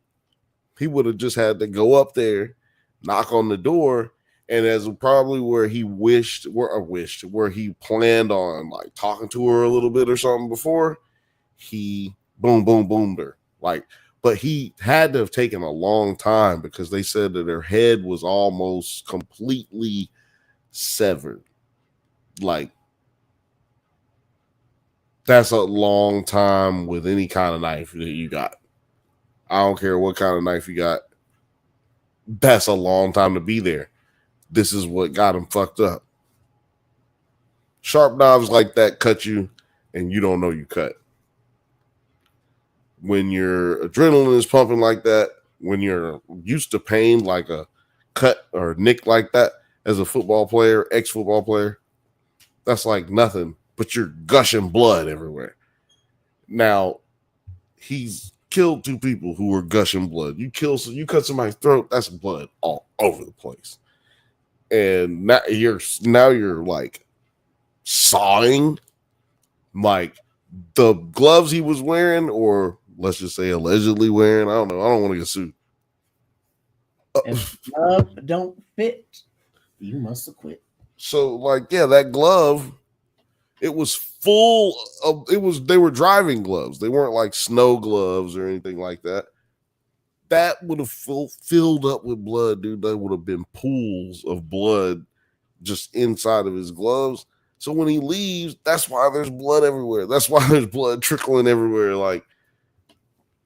He would have just had to go up there, knock on the door, and as probably where he where he planned on like talking to her a little bit or something before, he boomed her. Like, but he had to have taken a long time because they said that her head was almost completely severed. Like, that's a long time with any kind of knife that you got. I don't care what kind of knife you got. That's a long time to be there. This is what got him fucked up. Sharp knives like that cut you and you don't know you cut. When your adrenaline is pumping like that, when you're used to pain like a cut or nick like that as a football player, ex-football player, that's like nothing, but you're gushing blood everywhere. Now, he's killed 2 people who were gushing blood. You cut somebody's throat, that's blood all over the place. And now you're like sawing, like the gloves he was wearing, or let's just say allegedly wearing. I don't know. I don't want to get sued. If glove don't fit, you must have quit. So, like, yeah, that glove, it was full of, they were driving gloves. They weren't like snow gloves or anything like that. That would have filled up with blood, dude. There would have been pools of blood just inside of his gloves. So when he leaves, that's why there's blood everywhere. That's why there's blood trickling everywhere. Like,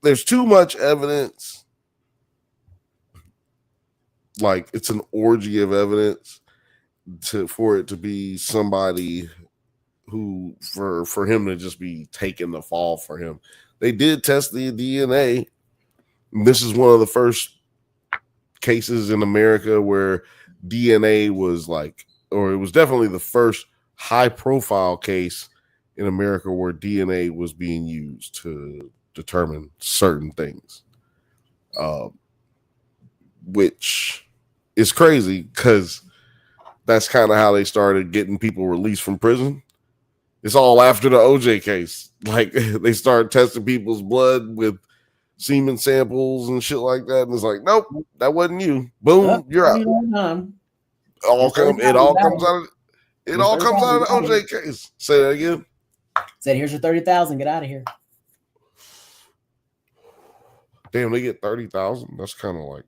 there's too much evidence. Like, it's an orgy of evidence for it to be somebody who, for him to just be taking the fall for him. They did test the DNA. This is one of the first cases in America where DNA was like, or it was definitely the first high profile case in America where DNA was being used to determine certain things. Which is crazy because that's kind of how they started getting people released from prison. It's all after the OJ case. Like, they started testing people's blood with semen samples and shit like that, and it's like, nope, that wasn't you. Boom, you're out. It all comes out of the OJ case. Say that again. Said, here's your 30,000. Get out of here. Damn, they get 30,000. That's kind of like.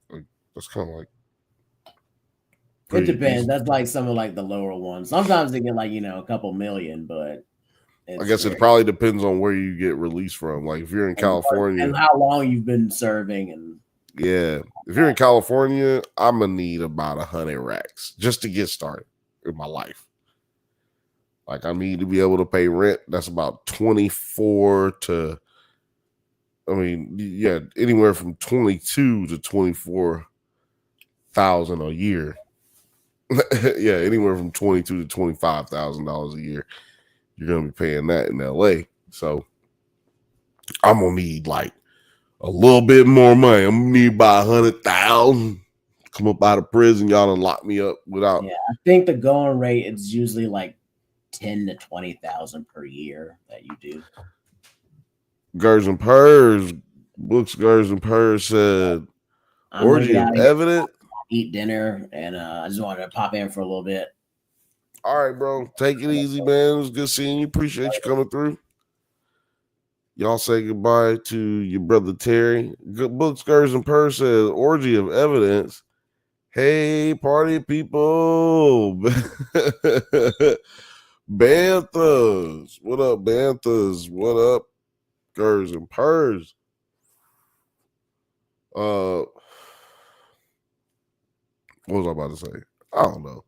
It depends. That's like some of like the lower ones. Sometimes they get like, a couple million, but I guess it probably depends on where you get released from. Like, if you're in California and how long you've been serving, and yeah, if you're in California, I'm gonna need about 100 racks just to get started in my life. Like, I need to be able to pay rent. That's about 24 to, anywhere from 22 to 24,000 a year. Yeah, anywhere from $22,000 to $25,000 a year. You're gonna be paying that in LA. So I'm gonna need like a little bit more money. I'm gonna need about 100,000. Come up out of prison, y'all done lock me up without. Yeah, I think the going rate is usually like 10 to 20,000 per year that you do. Gers and Purrs, Books Gers and Purrs said orgy of evidence. Eat dinner, and I just wanted to pop in for a little bit. All right, bro. Take it easy, man. It was good seeing you. Appreciate you coming through. Y'all say goodbye to your brother Terry. Good Books, Gers, and Purrs says orgy of evidence. Hey, party people. Banthas. What up, Banthas? What up, Gers and Purrs? What was I about to say? I don't know.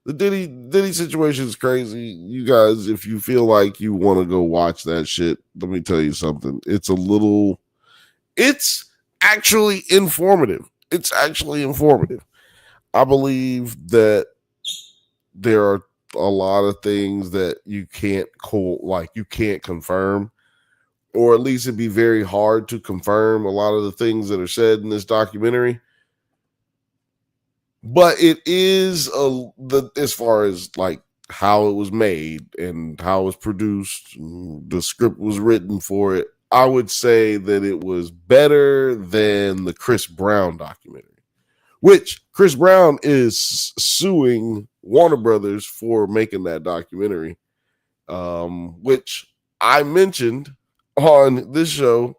The Diddy situation is crazy. You guys, if you feel like you want to go watch that shit, let me tell you something. It's actually informative. I believe that there are a lot of things that you can't confirm, or at least it'd be very hard to confirm a lot of the things that are said in this documentary. But it is as far as like how it was made and how it was produced, the script was written for it. I would say that it was better than the Chris Brown documentary, which Chris Brown is suing Warner Brothers for making that documentary, which I mentioned on this show.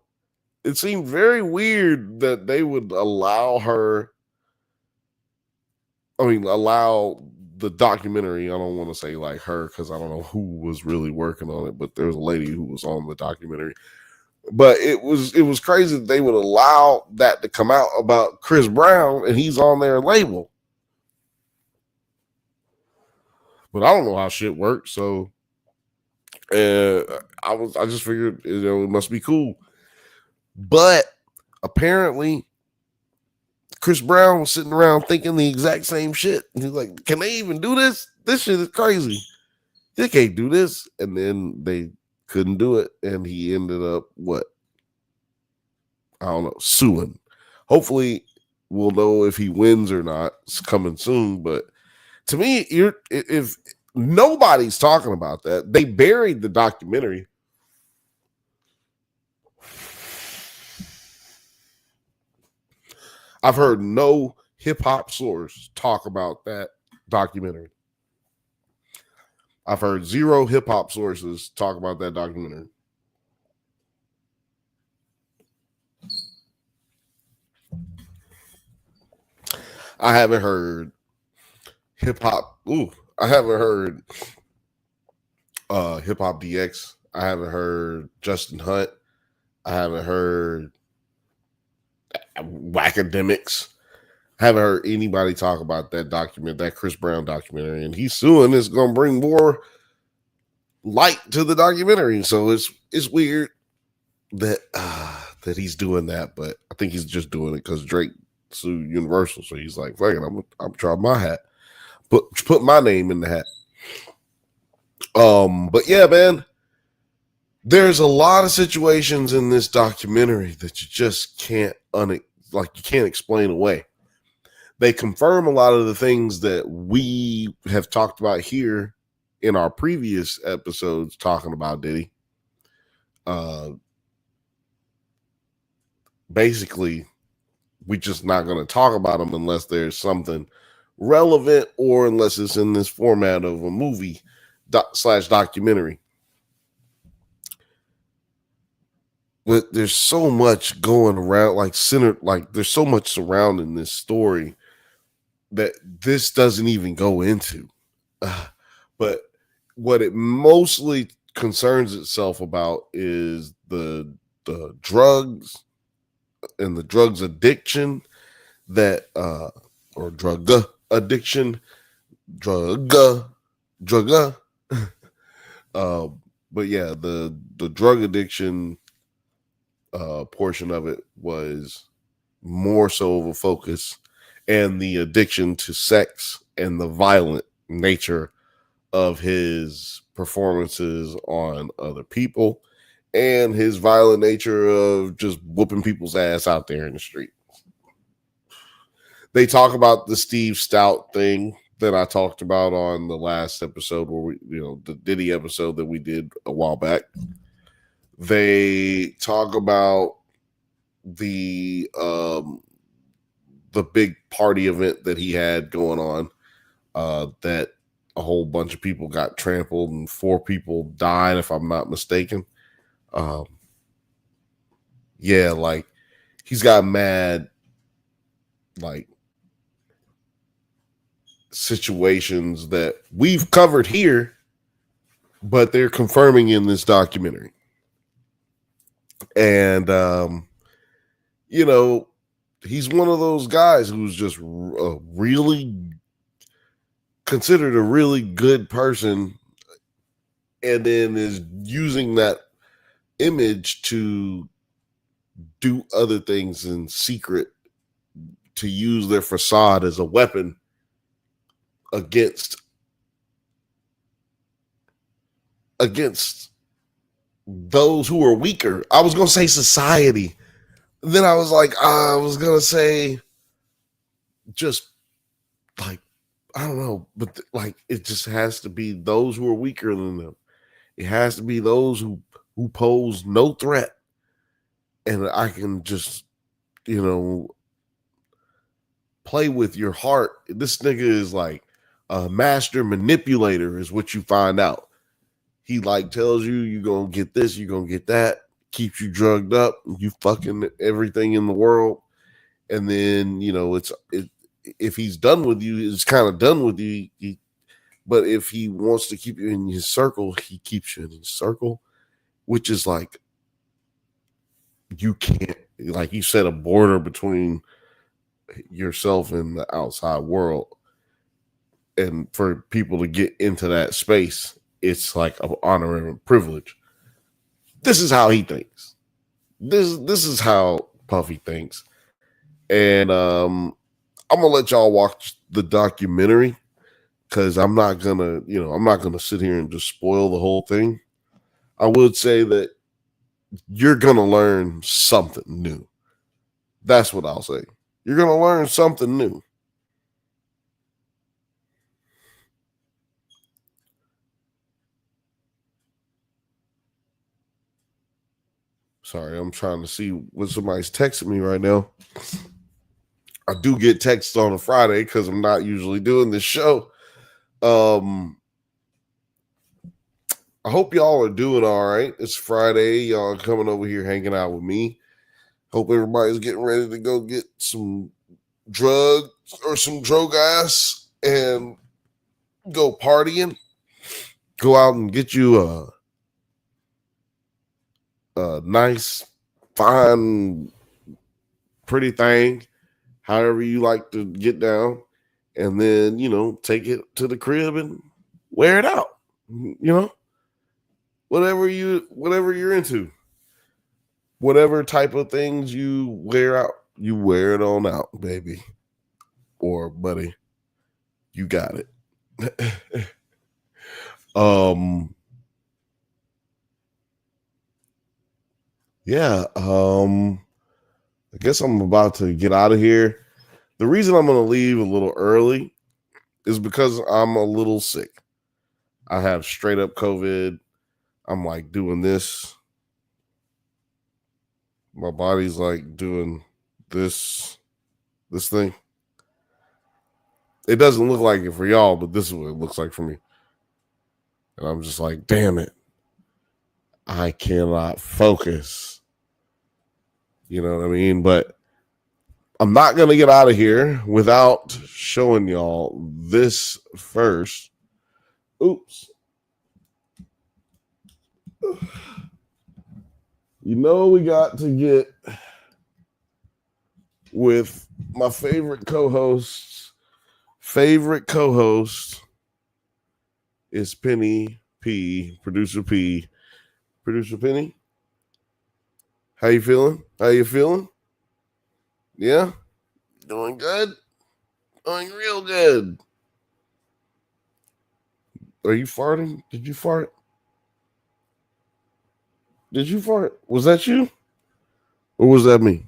It seemed very weird that they would allow the documentary. I don't want to say like her because I don't know who was really working on it, but there's a lady who was on the documentary. But it was crazy that they would allow that to come out about Chris Brown and he's on their label. But I don't know how shit works, so I just figured it must be cool. But apparently, Chris Brown was sitting around thinking the exact same shit. And he's like, can they even do this? This shit is crazy. They can't do this. And then they couldn't do it. And he ended up, I don't know, suing. Hopefully, we'll know if he wins or not. It's coming soon. But to me, if nobody's talking about that, they buried the documentary. I've heard no hip-hop source talk about that documentary. I've heard zero hip-hop sources talk about that documentary. I haven't heard hip-hop. I haven't heard Hip-Hop DX. I haven't heard Justin Hunt. I haven't heard Whackademics. I haven't heard anybody talk about that Chris Brown documentary, and he's suing. It's going to bring more light to the documentary. So it's weird that he's doing that, but I think he's just doing it because Drake sued Universal. So he's like, fuck it, I'm trying my hat, put my name in the hat. But yeah, man. There's a lot of situations in this documentary that you just can't you can't explain away. They confirm a lot of the things that we have talked about here in our previous episodes talking about Diddy. Basically, we're just not going to talk about them unless there's something relevant or unless it's in this format of a movie / documentary. But there's so much going around, there's so much surrounding this story that this doesn't even go into. But what it mostly concerns itself about is the drugs and the drugs addiction that or drug addiction, but yeah, the drug addiction portion of it was more so of a focus, and the addiction to sex and the violent nature of his performances on other people and his violent nature of just whooping people's ass out there in the street. They talk about the Steve Stout thing that I talked about on the last episode where the Diddy episode that we did a while back. They talk about the big party event that he had going on, that a whole bunch of people got trampled and 4 people died, if I'm not mistaken. Yeah, like he's got mad situations that we've covered here, but they're confirming in this documentary. And he's one of those guys who's just really considered a really good person, and then is using that image to do other things in secret, to use their facade as a weapon against those who are weaker. I was going to say society. Then I was like, I was going to say just I don't know, but it just has to be those who are weaker than them. It has to be those who pose no threat. and I can just, play with your heart. This nigga is like a master manipulator, is what you find out. He like tells you, you're going to get this, you're going to get that, keeps you drugged up, you fucking everything in the world. And then, if he's done with you, it's kind of done with you. But if he wants to keep you in his circle, he keeps you in his circle, which is like, you can't, like you said, a border between yourself and the outside world. And for people to get into that space, it's like an honor and a privilege. This is how he thinks. This is how Puffy thinks. And I'm gonna let y'all watch the documentary, because I'm not gonna sit here and just spoil the whole thing. I would say that you're gonna learn something new. That's what I'll say. You're gonna learn something new. Sorry, I'm trying to see what somebody's texting me right now. I do get texts on a Friday because I'm not usually doing this show. I hope y'all are doing all right. It's Friday. Y'all coming over here hanging out with me. Hope everybody's getting ready to go get some drugs or some drug ass and go partying. Go out and get you a nice, fine, pretty thing, however you like to get down, and then, take it to the crib and wear it out. Whatever you're into, whatever type of things you wear out, you wear it on out, baby. Or buddy, you got it. Yeah, I guess I'm about to get out of here. The reason I'm going to leave a little early is because I'm a little sick. I have straight up COVID. I'm like doing this. My body's like doing this thing. It doesn't look like it for y'all, but this is what it looks like for me. And I'm just like, damn it. I cannot focus. You know what I mean? But I'm not going to get out of here without showing y'all this first. Oops. We got to get with my favorite co-host is Penny P, Producer P. Producer Penny, how you feeling? Yeah? Doing good? Doing real good. Are you farting? Did you fart? Was that you? Or was that me?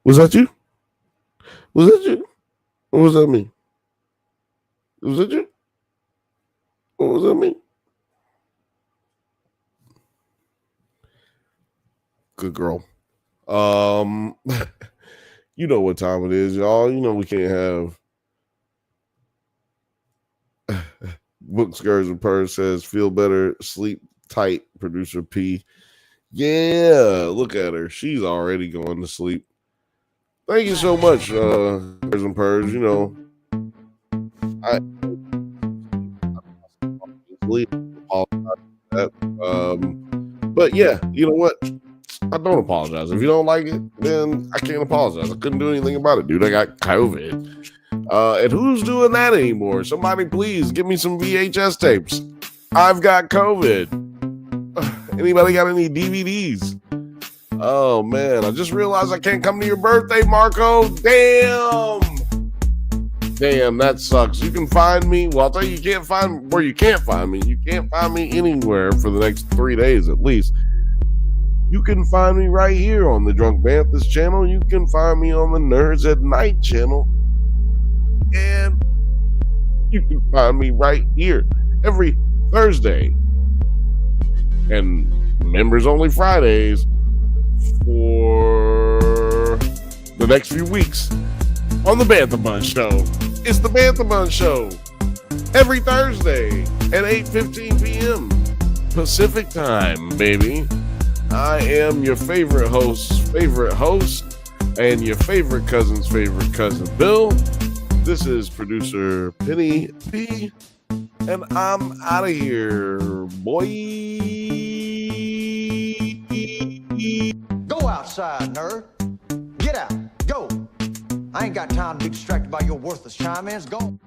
Was that you? Or was that me? Was that you? Or was that me? Good girl. You know what time it is, y'all. We can't have Book Skirts and Purrs says, feel better, sleep tight, Producer P. Yeah, look at her. She's already going to sleep. Thank you so much, Skirts and Purrs. I apologize for that. But yeah, you know what? I don't apologize. If you don't like it, then I can't apologize. I couldn't do anything about it, dude. I got COVID. And who's doing that anymore? Somebody please give me some VHS tapes. I've got COVID. Anybody got any DVDs? Oh, man. I just realized I can't come to your birthday, Marco. Damn, that sucks. You can find me. Well, I'll tell you, you can't find where you can't find me. You can't find me anywhere for the next 3 days at least. You can find me right here on the Drunk Bantha's channel. You can find me on the Nerds at Night channel. And you can find me right here every Thursday. And members only Fridays for the next few weeks on the Bantha Show. It's the Bantha Show every Thursday at 8:15 p.m. Pacific time, baby. I am your favorite host, and your favorite cousin's favorite cousin, Bill. This is producer Penny B, and I'm out of here, boy. Go outside, nerd. Get out. Go. I ain't got time to be distracted by your worthless chime-ins. Go.